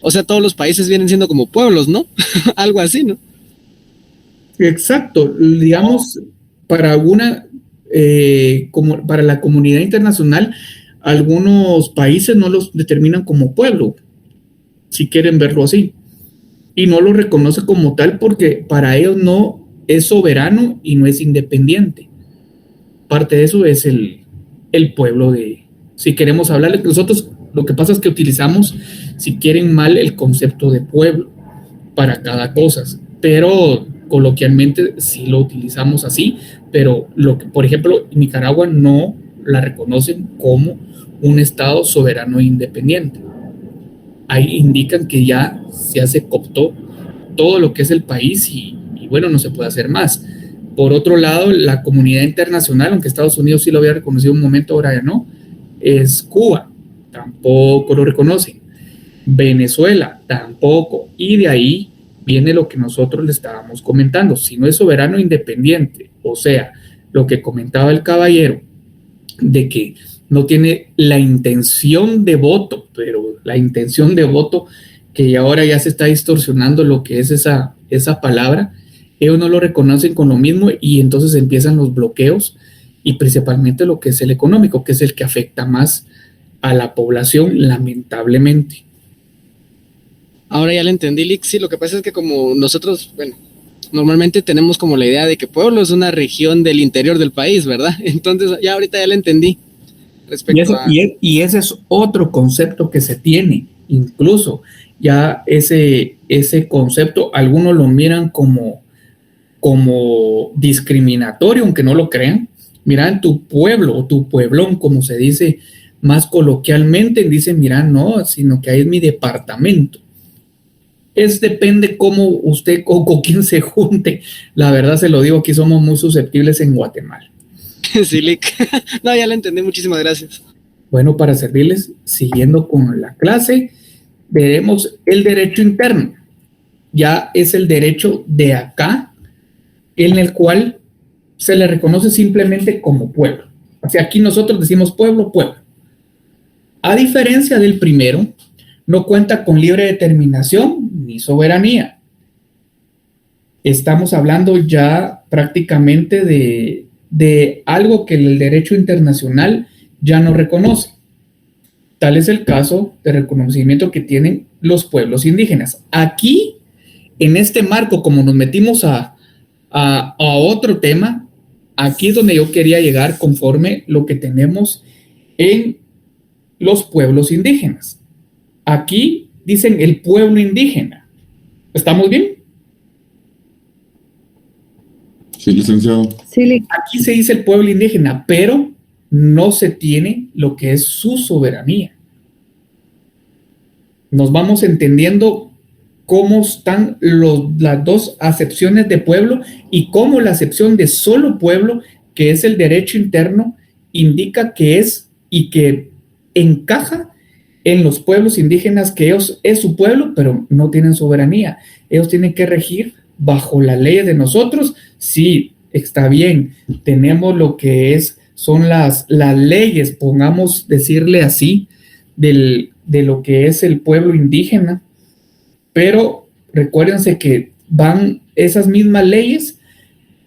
o sea, todos los países vienen siendo como pueblos, ¿no? Algo así, ¿no? Exacto, digamos, para como para la comunidad internacional, algunos países no los determinan como pueblo, si quieren verlo así, y no lo reconoce como tal porque para ellos no es soberano y no es independiente. Parte de eso es el pueblo si queremos hablarle, nosotros lo que pasa es que utilizamos, si quieren mal, el concepto de pueblo para cada cosa, pero coloquialmente sí lo utilizamos así, pero lo que, por ejemplo, Nicaragua no la reconocen como un estado soberano e independiente. Ahí indican que ya se cooptó todo lo que es el país y bueno, no se puede hacer más. Por otro lado, la comunidad internacional, aunque Estados Unidos sí lo había reconocido un momento, ahora ya no, es Cuba, tampoco lo reconocen. Venezuela, tampoco. Y de ahí viene lo que nosotros le estábamos comentando. Si no es soberano independiente, o sea, lo que comentaba el caballero, de que no tiene la intención de voto, pero la intención de voto, que ahora ya se está distorsionando lo que es esa palabra, ellos no lo reconocen con lo mismo y entonces empiezan los bloqueos y principalmente lo que es el económico, que es el que afecta más a la población, lamentablemente. Ahora ya le entendí, Lick. Sí, lo que pasa es que como nosotros, bueno, normalmente tenemos como la idea de que Pueblo es una región del interior del país, ¿verdad? Entonces ya ahorita ya le entendí. Y ese es otro concepto que se tiene, incluso ya ese concepto, algunos lo miran como discriminatorio, aunque no lo crean. Mira, en tu pueblo o tu pueblón, como se dice más coloquialmente, dicen, mira, no, sino que ahí es mi departamento. Depende cómo usted o con quién se junte. La verdad se lo digo, aquí somos muy susceptibles en Guatemala. Sí, Lick. No, ya le entendí, muchísimas gracias. Bueno, para servirles, siguiendo con la clase, veremos el derecho interno. Ya es el derecho de acá, en el cual se le reconoce simplemente como pueblo. O sea, aquí nosotros decimos pueblo, pueblo. A diferencia del primero, no cuenta con libre determinación ni soberanía. Estamos hablando ya prácticamente de algo que el derecho internacional ya no reconoce. Tal es el caso de reconocimiento que tienen los pueblos indígenas. Aquí, en este marco, como nos metimos a otro tema, aquí es donde yo quería llegar conforme lo que tenemos en los pueblos indígenas. Aquí dicen el pueblo indígena. ¿Estamos bien? Sí, licenciado. Sí. Aquí se dice el pueblo indígena, pero no se tiene lo que es su soberanía. Nos vamos entendiendo cómo están las dos acepciones de pueblo y cómo la acepción de solo pueblo, que es el derecho interno, indica que es y que encaja en los pueblos indígenas, que ellos es su pueblo, pero no tienen soberanía. Ellos tienen que regir bajo la ley de nosotros. Sí, está bien, tenemos lo que son las leyes, pongamos decirle así, de lo que es el pueblo indígena, pero recuérdense que van esas mismas leyes,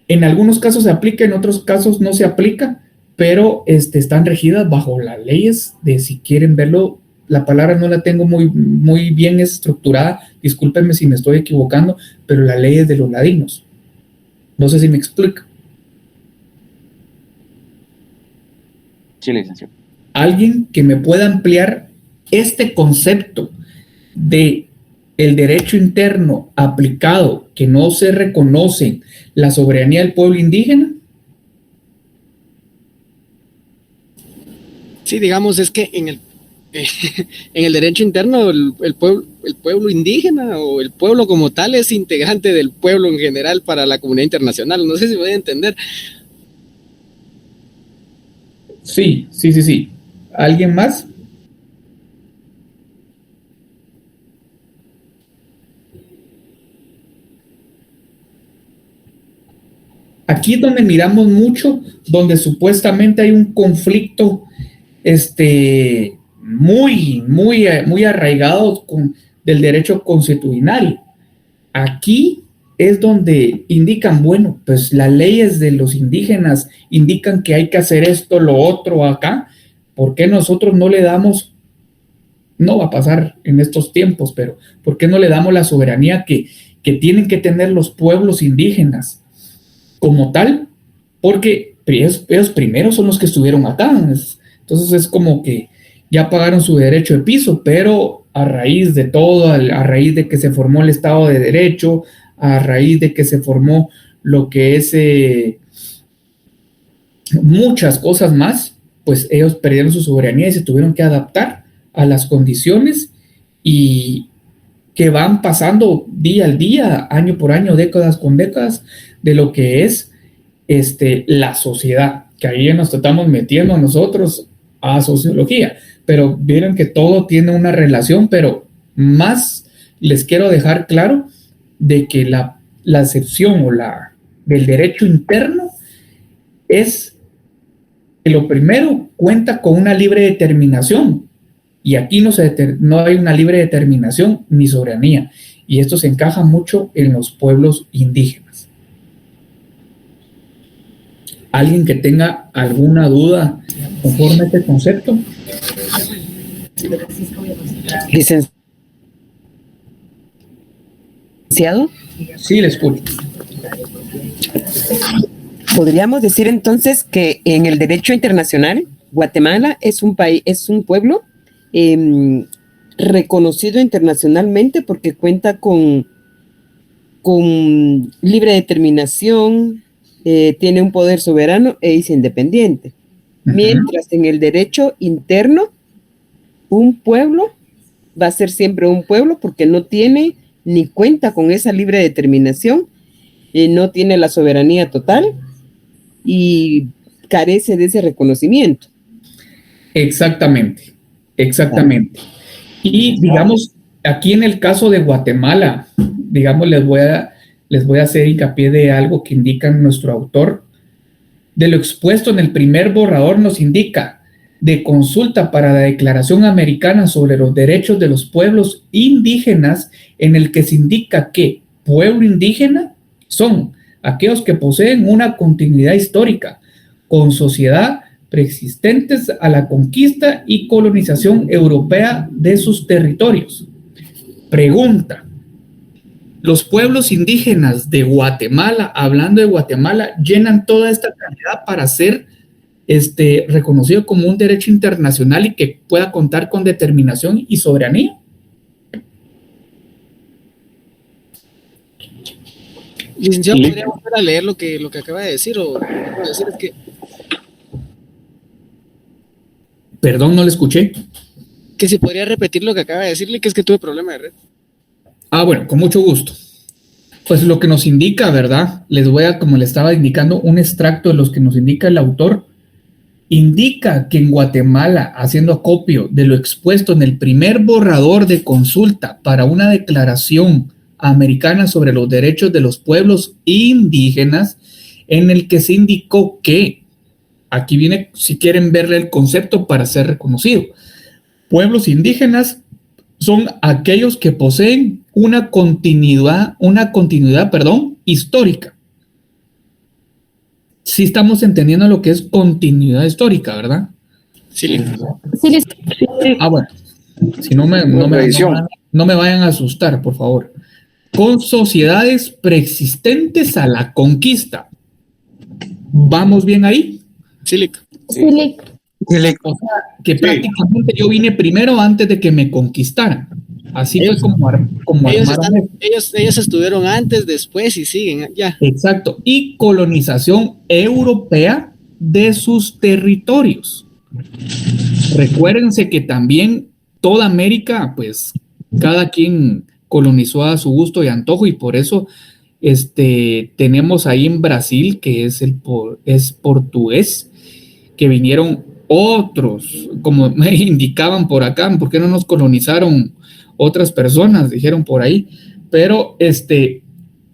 en algunos casos se aplica, en otros casos no se aplica, pero están regidas bajo las leyes de, si quieren verlo, la palabra no la tengo muy bien estructurada, discúlpenme si me estoy equivocando, pero las leyes de los ladinos. No sé si me explico. Sí, licenciado. Alguien que me pueda ampliar este concepto de el derecho interno aplicado, que no se reconoce la soberanía del pueblo indígena. Sí, digamos, es que en el derecho interno el pueblo indígena o el pueblo como tal es integrante del pueblo en general para la comunidad internacional. No sé si me voy a entender. Sí. ¿Alguien más? Aquí es donde miramos mucho, donde supuestamente hay un conflicto muy arraigado del derecho consuetudinario. Aquí es donde indican, bueno, pues las leyes de los indígenas indican que hay que hacer esto, lo otro acá. ¿Por qué nosotros no le damos, no va a pasar en estos tiempos, pero ¿por qué no le damos la soberanía que tienen que tener los pueblos indígenas como tal? Porque ellos primero son los que estuvieron acá. Entonces es como que ya pagaron su derecho de piso, pero a raíz de todo, a raíz de que se formó el Estado de Derecho, a raíz de que se formó lo que es muchas cosas más, pues ellos perdieron su soberanía y se tuvieron que adaptar a las condiciones y que van pasando día al día, año por año, décadas con décadas, de lo que es la sociedad, que ahí nos estamos metiendo nosotros a sociología, pero vieron que todo tiene una relación, pero más les quiero dejar claro de que la excepción o del derecho interno es que lo primero cuenta con una libre determinación, y aquí no hay una libre determinación ni soberanía, y esto se encaja mucho en los pueblos indígenas. ¿Alguien que tenga alguna duda conforme a este concepto? Licenciado. Sí, le escucho. Podríamos decir entonces que en el derecho internacional, Guatemala es un país, es un pueblo reconocido internacionalmente porque cuenta con libre determinación, tiene un poder soberano e es independiente. Mientras en el derecho interno, un pueblo va a ser siempre un pueblo porque no tiene ni cuenta con esa libre determinación, no tiene la soberanía total y carece de ese reconocimiento. Exactamente. Y digamos, aquí en el caso de Guatemala, digamos, les voy a hacer hincapié de algo que indica nuestro autor. De lo expuesto en el primer borrador nos indica de consulta para la Declaración Americana sobre los Derechos de los Pueblos Indígenas, en el que se indica que pueblo indígena son aquellos que poseen una continuidad histórica con sociedad preexistentes a la conquista y colonización europea de sus territorios. Pregunta: ¿los pueblos indígenas de Guatemala, hablando de Guatemala, llenan toda esta calidad para ser reconocido como un derecho internacional y que pueda contar con determinación y soberanía? Licenciado, ¿podría volver a leer lo que acaba de decir? O decir es que... Perdón, no le escuché. Que si podría repetir lo que acaba de decirle, que es que tuve problema de red. Bueno, con mucho gusto. Pues lo que nos indica, ¿verdad? Les voy a, como le estaba indicando, un extracto de los que nos indica el autor. Indica que en Guatemala, haciendo acopio de lo expuesto en el primer borrador de consulta para una declaración americana sobre los derechos de los pueblos indígenas, en el que se indicó que, aquí viene, si quieren verle el concepto para ser reconocido, pueblos indígenas son aquellos que poseen una continuidad, histórica. Sí estamos entendiendo lo que es continuidad histórica, ¿verdad? Sí. Bueno. Si no me vayan a asustar, por favor. Con sociedades preexistentes a la conquista. ¿Vamos bien ahí? Sí. O sea, que prácticamente yo vine primero antes de que me conquistaran. Así ellos, fue como ellos estuvieron antes, después y siguen ya. Exacto. Y colonización europea de sus territorios. Recuérdense que también toda América, pues cada quien colonizó a su gusto y antojo, y por eso tenemos ahí en Brasil, que es portugués, que vinieron otros, como me indicaban por acá, ¿por qué no nos colonizaron otras personas? Dijeron por ahí, pero esto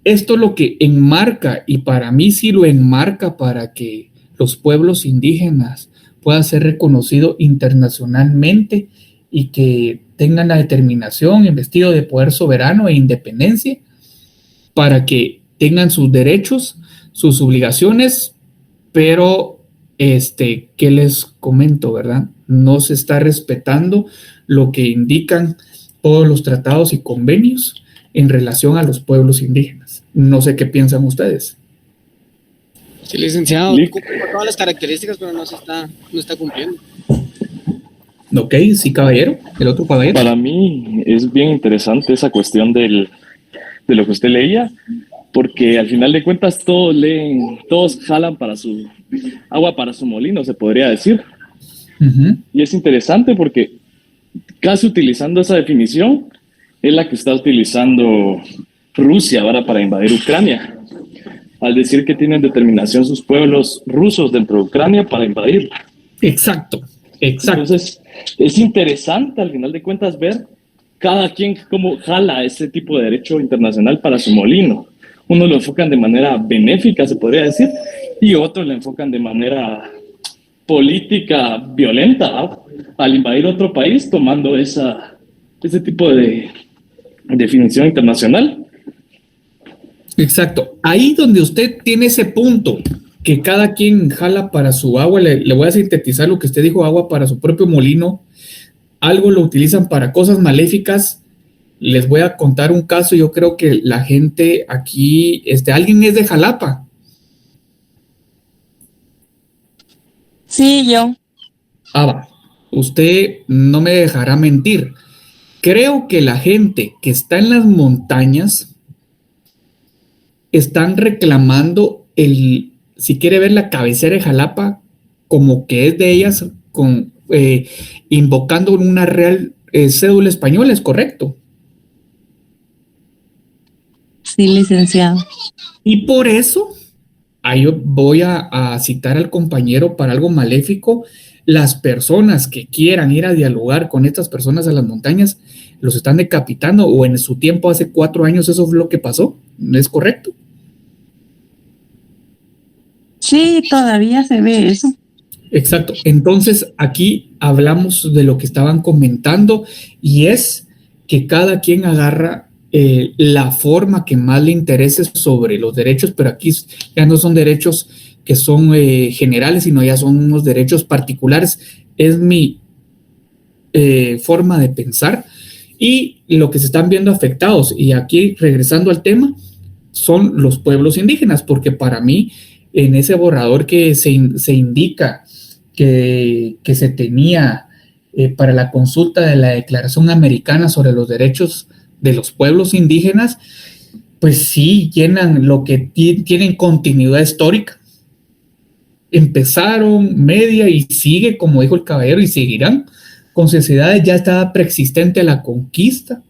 es lo que enmarca, y para mí sí lo enmarca para que los pueblos indígenas puedan ser reconocidos internacionalmente y que tengan la determinación, investido de poder soberano e independencia, para que tengan sus derechos, sus obligaciones, pero ¿qué les comento, verdad? No se está respetando lo que indican todos los tratados y convenios en relación a los pueblos indígenas. No sé qué piensan ustedes. Sí, licenciado, cumple con todas las características, pero no está cumpliendo. Ok, sí, caballero. El otro caballero. Para mí es bien interesante esa cuestión del de lo que usted leía, porque al final de cuentas todos jalan para su agua para su molino, se podría decir. Y es interesante porque casi utilizando esa definición es la que está utilizando Rusia ahora para invadir Ucrania, al decir que tienen determinación sus pueblos rusos dentro de Ucrania para invadir. Exacto. Entonces, es interesante al final de cuentas ver cada quien cómo jala ese tipo de derecho internacional para su molino. Uno lo enfocan de manera benéfica, se podría decir, y otros lo enfocan de manera política violenta, ¿no? Al invadir otro país tomando ese tipo de definición internacional. Exacto. Ahí donde usted tiene ese punto, que cada quien jala para su agua, le voy a sintetizar lo que usted dijo, agua para su propio molino, algo lo utilizan para cosas maléficas. Les voy a contar un caso, yo creo que la gente aquí, alguien es de Jalapa. Sí, yo. Va. Usted no me dejará mentir. Creo que la gente que está en las montañas están reclamando si quiere ver la cabecera de Jalapa, como que es de ellas, invocando una real cédula española, ¿es correcto? Sí, licenciado. Y por eso, ahí voy a citar al compañero para algo maléfico. Las personas que quieran ir a dialogar con estas personas a las montañas, los están decapitando, o en su tiempo, hace 4 años, eso fue lo que pasó. ¿No es correcto? Sí, todavía se ve eso. Exacto. Entonces, aquí hablamos de lo que estaban comentando, y es que cada quien agarra la forma que más le interese sobre los derechos, pero aquí ya no son derechos que son generales, sino ya son unos derechos particulares. Es mi forma de pensar, y lo que se están viendo afectados, y aquí regresando al tema, son los pueblos indígenas, porque para mí en ese borrador que se indica que se tenía para la consulta de la Declaración Americana sobre los Derechos de los Pueblos Indígenas, pues sí llenan lo que tienen continuidad histórica. Empezaron, media, y sigue, como dijo el caballero, y seguirán con sociedades ya estaba preexistente a la conquista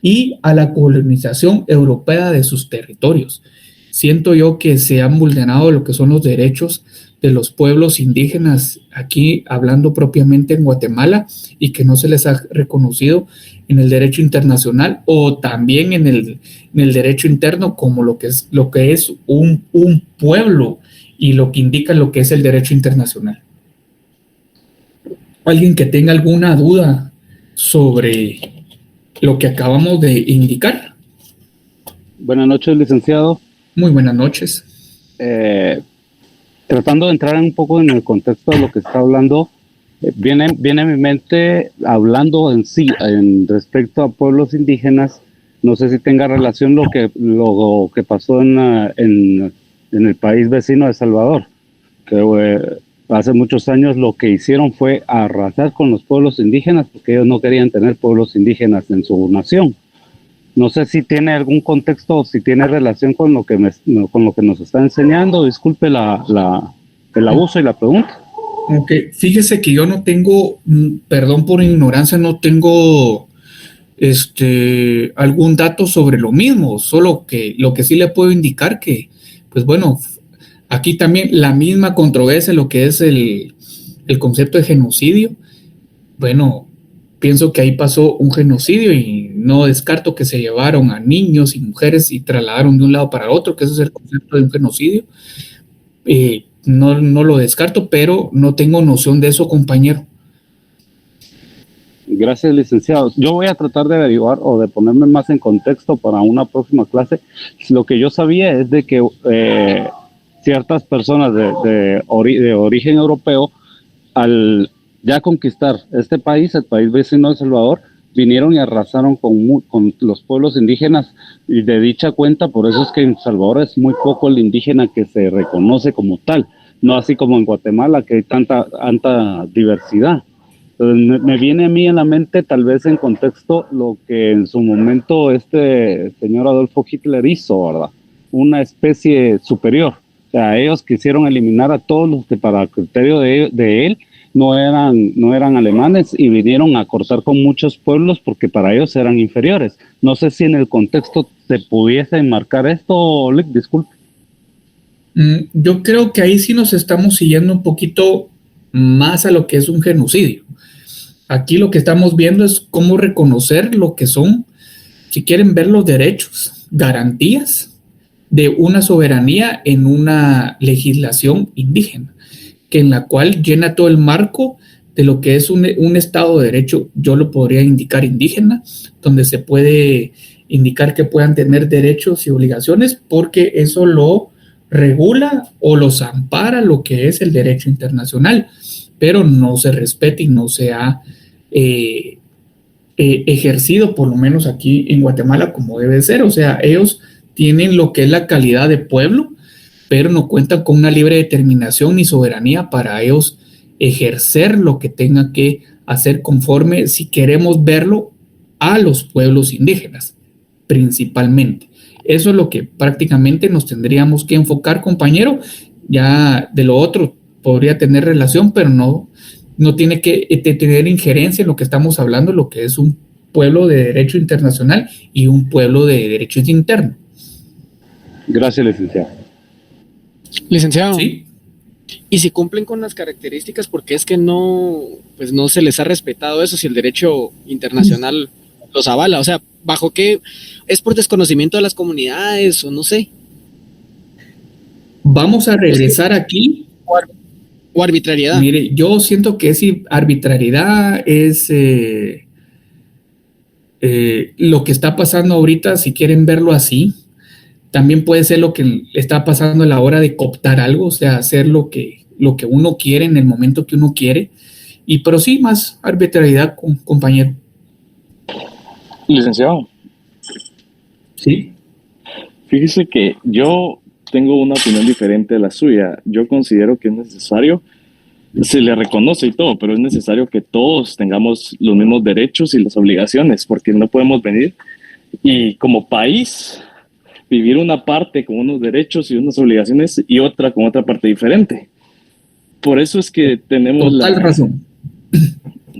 y a la colonización europea de sus territorios. Siento yo que se han vulnerado lo que son los derechos de los pueblos indígenas aquí, hablando propiamente en Guatemala, y que no se les ha reconocido en el derecho internacional, o también en el derecho interno, como lo que es un pueblo, y lo que indica lo que es el derecho internacional. ¿Alguien que tenga alguna duda sobre lo que acabamos de indicar? Buenas noches, licenciado. Muy buenas noches. Tratando de entrar un poco en el contexto de lo que está hablando, viene a mi mente, hablando en sí, respecto a pueblos indígenas, no sé si tenga relación lo que pasó en el país vecino de Salvador, que hace muchos años lo que hicieron fue arrasar con los pueblos indígenas, porque ellos no querían tener pueblos indígenas en su nación. No sé si tiene algún contexto o si tiene relación con lo que nos está enseñando. Disculpe el abuso y la pregunta. Ok, fíjese que yo no tengo, perdón por ignorancia, no tengo algún dato sobre lo mismo, solo que lo que sí le puedo indicar que, pues bueno, aquí también la misma controversia, lo que es el concepto de genocidio. Bueno, pienso que ahí pasó un genocidio, y no descarto que se llevaron a niños y mujeres y trasladaron de un lado para otro, que ese es el concepto de un genocidio. No lo descarto, pero no tengo noción de eso, compañero. Gracias, licenciado. Yo voy a tratar de averiguar o de ponerme más en contexto para una próxima clase. Lo que yo sabía es de que ciertas personas de origen europeo, al ya conquistar este país, el país vecino de El Salvador, vinieron y arrasaron con los pueblos indígenas, y de dicha cuenta, por eso es que en El Salvador es muy poco el indígena que se reconoce como tal, no así como en Guatemala, que hay tanta diversidad. Me viene a mí en la mente, tal vez en contexto, lo que en su momento este señor Adolfo Hitler hizo, ¿verdad? Una especie superior. O sea, ellos quisieron eliminar a todos los que para criterio de él no eran alemanes y vinieron a cortar con muchos pueblos porque para ellos eran inferiores. No sé si en el contexto se pudiese enmarcar esto, Lick, disculpe. Yo creo que ahí sí nos estamos siguiendo un poquito más a lo que es un genocidio. Aquí lo que estamos viendo es cómo reconocer lo que son, si quieren ver, los derechos, garantías de una soberanía en una legislación indígena, que en la cual llena todo el marco de lo que es un Estado de Derecho, yo lo podría indicar indígena, donde se puede indicar que puedan tener derechos y obligaciones, porque eso lo regula o los ampara lo que es el derecho internacional, pero no se respeta y no se ha ejercido, por lo menos aquí en Guatemala, como debe ser. O sea, ellos tienen lo que es la calidad de pueblo, pero no cuentan con una libre determinación ni soberanía para ellos ejercer lo que tengan que hacer conforme, si queremos verlo, a los pueblos indígenas, principalmente. Eso es lo que prácticamente nos tendríamos que enfocar, compañero. Ya de lo otro podría tener relación, pero no tiene que tener injerencia en lo que estamos hablando, lo que es un pueblo de derecho internacional y un pueblo de derecho interno. Gracias, licenciado. Licenciado. Sí. Y si cumplen con las características, ¿por qué es que no se les ha respetado eso si el derecho internacional los avala? O sea, ¿bajo qué? ¿Es por desconocimiento de las comunidades o no sé? Vamos a regresar aquí. O arbitrariedad. Mire, yo siento que si arbitrariedad es lo que está pasando ahorita, si quieren verlo así. También puede ser lo que está pasando a la hora de cooptar algo, o sea, hacer lo que uno quiere en el momento que uno quiere. Pero sí, más arbitrariedad, compañero. Licenciado. Sí. Fíjese que yo tengo una opinión diferente de la suya. Yo considero que es necesario, se le reconoce y todo, pero es necesario que todos tengamos los mismos derechos y las obligaciones, porque no podemos venir y como país vivir una parte con unos derechos y unas obligaciones y otra con otra parte diferente. Por eso es que tenemos total razón.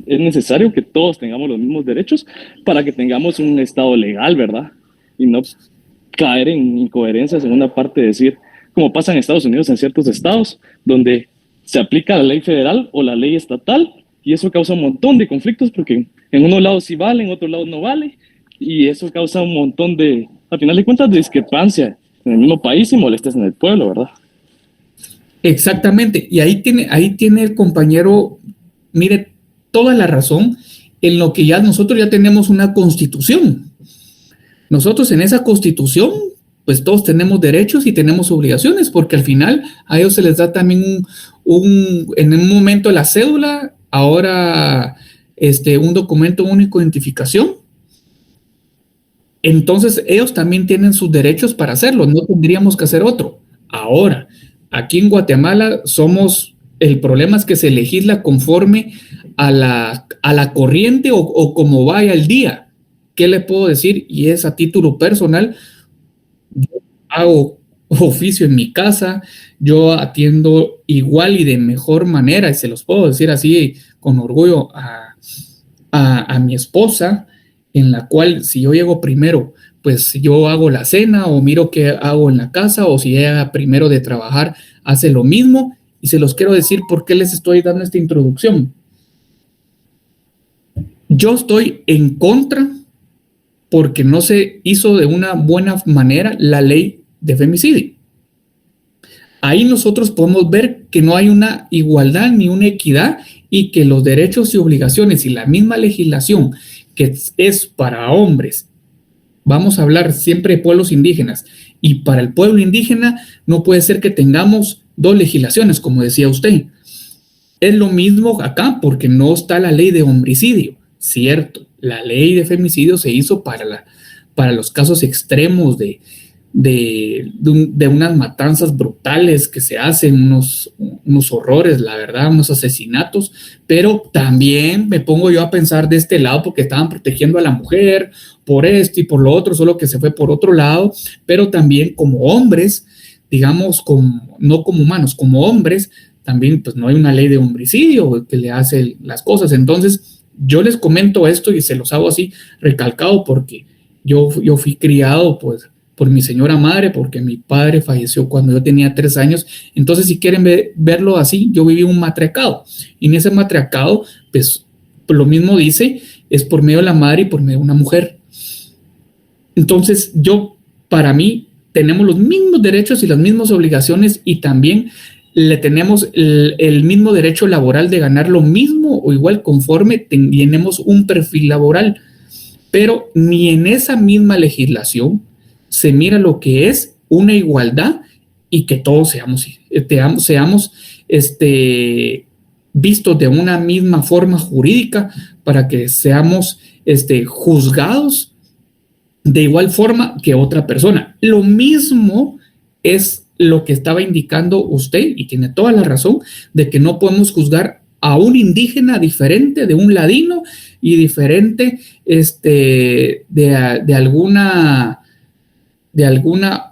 Es necesario que todos tengamos los mismos derechos para que tengamos un Estado legal, ¿verdad? Y no caer en incoherencias en una parte de decir, como pasa en Estados Unidos, en ciertos estados, donde se aplica la ley federal o la ley estatal, y eso causa un montón de conflictos porque en unos lados sí vale, en otros lados no vale, y eso causa un montón de, al final de cuentas, de discrepancia en el mismo país y molestias en el pueblo, ¿verdad? Exactamente, y ahí tiene el compañero, mire, toda la razón en lo que nosotros ya tenemos una constitución. Nosotros en esa constitución, pues todos tenemos derechos y tenemos obligaciones, porque al final a ellos se les da también en un momento la cédula, ahora un documento único de identificación. Entonces ellos también tienen sus derechos para hacerlo, no tendríamos que hacer otro. Ahora, aquí en Guatemala el problema es que se legisla conforme a la corriente o como vaya el día. ¿Qué le puedo decir? Y es a título personal. Yo hago oficio en mi casa, yo atiendo igual y de mejor manera, y se los puedo decir así con orgullo a mi esposa, en la cual si yo llego primero, pues yo hago la cena o miro qué hago en la casa, o si ella primero de trabajar hace lo mismo, y se los quiero decir por qué les estoy dando esta introducción. Yo estoy en contra porque no se hizo de una buena manera la ley de femicidio. Ahí nosotros podemos ver que no hay una igualdad ni una equidad y que los derechos y obligaciones y la misma legislación que es para hombres, vamos a hablar siempre de pueblos indígenas, y para el pueblo indígena no puede ser que tengamos dos legislaciones, como decía usted. Es lo mismo acá porque no está la ley de homicidio, cierto. La ley de femicidio se hizo para los casos extremos de de unas matanzas brutales que se hacen, unos horrores, la verdad, unos asesinatos, pero también me pongo yo a pensar de este lado porque estaban protegiendo a la mujer por esto y por lo otro, solo que se fue por otro lado, pero también como hombres, digamos, no como humanos, como hombres, también pues no hay una ley de homicidio que le hace las cosas. Entonces yo les comento esto y se los hago así recalcado porque yo fui criado pues por mi señora madre, porque mi padre falleció cuando yo tenía 3 años. Entonces, si quieren verlo así, yo viví un matriarcado. Y en ese matriarcado, pues, lo mismo dice, es por medio de la madre y por medio de una mujer. Entonces, para mí, tenemos los mismos derechos y las mismas obligaciones y también le tenemos el mismo derecho laboral de ganar lo mismo o igual conforme tenemos un perfil laboral. Pero ni en esa misma legislación se mira lo que es una igualdad y que todos seamos vistos de una misma forma jurídica para que seamos juzgados de igual forma que otra persona. Lo mismo es lo que estaba indicando usted y tiene toda la razón de que no podemos juzgar a un indígena diferente de un ladino y diferente de alguna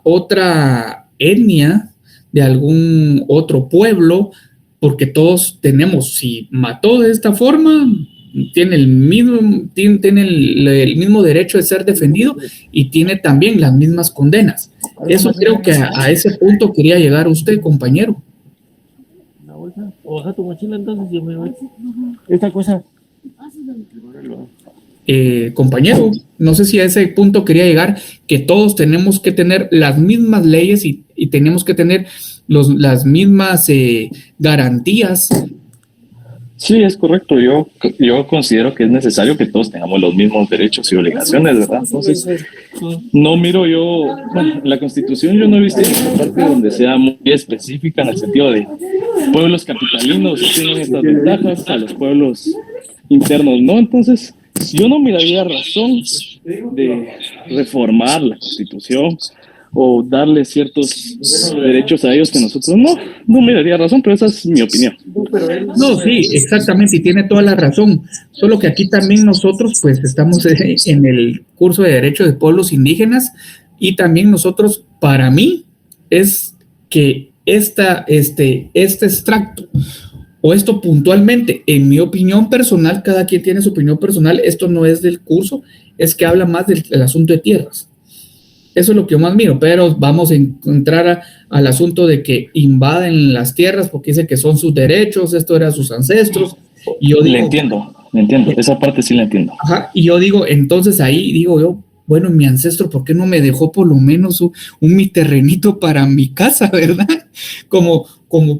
otra etnia, de algún otro pueblo, porque todos tenemos, si mató de esta forma, tiene el mismo derecho de ser defendido y tiene también las mismas condenas. Eso creo que a ese punto quería llegar usted, compañero. O baja tu mochila entonces y me voy. Esta cosa. Compañero, no sé si a ese punto quería llegar, que todos tenemos que tener las mismas leyes y tenemos que tener las mismas garantías. Sí, es correcto. Yo considero que es necesario que todos tengamos los mismos derechos y obligaciones, ¿verdad? Entonces, no miro bueno, en la Constitución yo no he visto una parte donde sea muy específica en el sentido de pueblos capitalinos tienen estas ventajas, a los pueblos internos no. Entonces, yo no miraría razón de reformar la Constitución o darle ciertos derechos a ellos que nosotros no miraría razón, pero esa es mi opinión. No, sí, exactamente, y tiene toda la razón, solo que aquí también nosotros pues estamos en el curso de Derecho de Pueblos Indígenas y también nosotros, para mí, es que este extracto o esto puntualmente, en mi opinión personal, cada quien tiene su opinión personal, esto no es del curso, es que habla más del asunto de tierras. Eso es lo que yo más miro, pero vamos a entrar al asunto de que invaden las tierras porque dice que son sus derechos, esto era sus ancestros. Y yo digo, le entiendo, esa parte sí la entiendo. Ajá, y yo digo, entonces ahí digo yo, bueno, mi ancestro, ¿por qué no me dejó por lo menos mi terrenito para mi casa, verdad? Como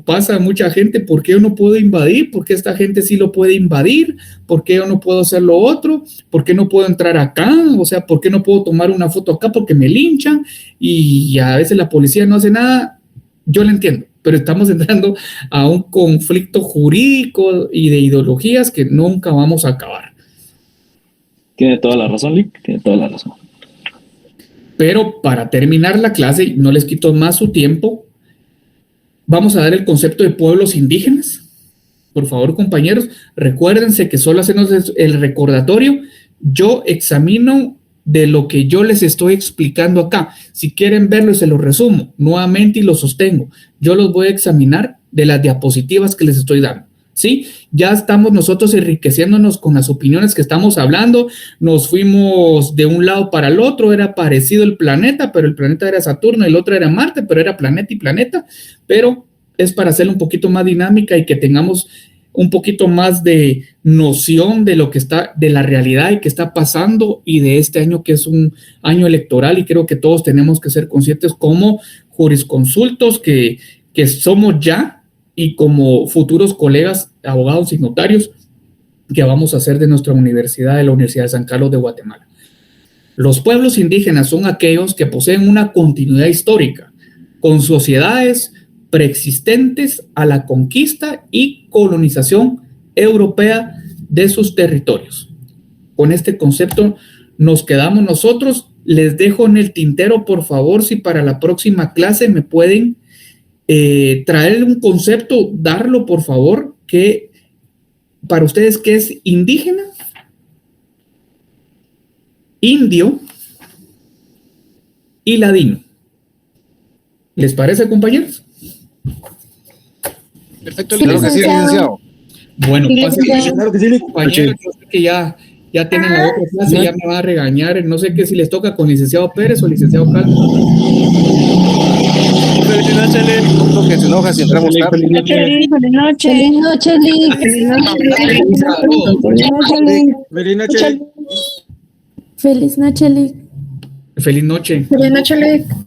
pasa a mucha gente, ¿por qué yo no puedo invadir? ¿Por qué esta gente sí lo puede invadir? ¿Por qué yo no puedo hacer lo otro? ¿Por qué no puedo entrar acá? O sea, ¿por qué no puedo tomar una foto acá? Porque me linchan y a veces la policía no hace nada. Yo lo entiendo, pero estamos entrando a un conflicto jurídico y de ideologías que nunca vamos a acabar. Tiene toda la razón, Lick, tiene toda la razón. Pero para terminar la clase, no les quito más su tiempo, vamos a dar el concepto de pueblos indígenas. Por favor, compañeros, recuérdense que solo hacemos el recordatorio. Yo examino de lo que yo les estoy explicando acá. Si quieren verlo, se lo resumo nuevamente y lo sostengo. Yo los voy a examinar de las diapositivas que les estoy dando. ¿Sí? Ya estamos nosotros enriqueciéndonos con las opiniones que estamos hablando, nos fuimos de un lado para el otro, era parecido el planeta, pero el planeta era Saturno, el otro era Marte, pero era planeta y planeta, pero es para hacerlo un poquito más dinámica y que tengamos un poquito más de noción de lo que está, de la realidad y que está pasando y de este año que es un año electoral y creo que todos tenemos que ser conscientes como jurisconsultos que somos ya y como futuros colegas, abogados y notarios que vamos a hacer de nuestra universidad, de la Universidad de San Carlos de Guatemala. Los pueblos indígenas son aquellos que poseen una continuidad histórica con sociedades preexistentes a la conquista y colonización europea de sus territorios. Con este concepto nos quedamos nosotros les dejo en el tintero, por favor, si para la próxima clase me pueden traer un concepto, darlo, por favor, que para ustedes, ¿qué es indígena? Indio y ladino. ¿Les parece, compañeros? Perfecto, Claro que sí, licenciado. Bueno, Sí, pasen, licenciado. claro que sí, compañeros, yo sé que ya tienen la otra clase, ya me va a regañar, no sé qué si les toca con licenciado Pérez o licenciado Calvo. Feliz noche, Lee. No, que se enoja si entramos tarde. Feliz noche. Feliz noche, Lick. Feliz noche. Feliz noche, Lick. Feliz noche. Feliz noche, Lick.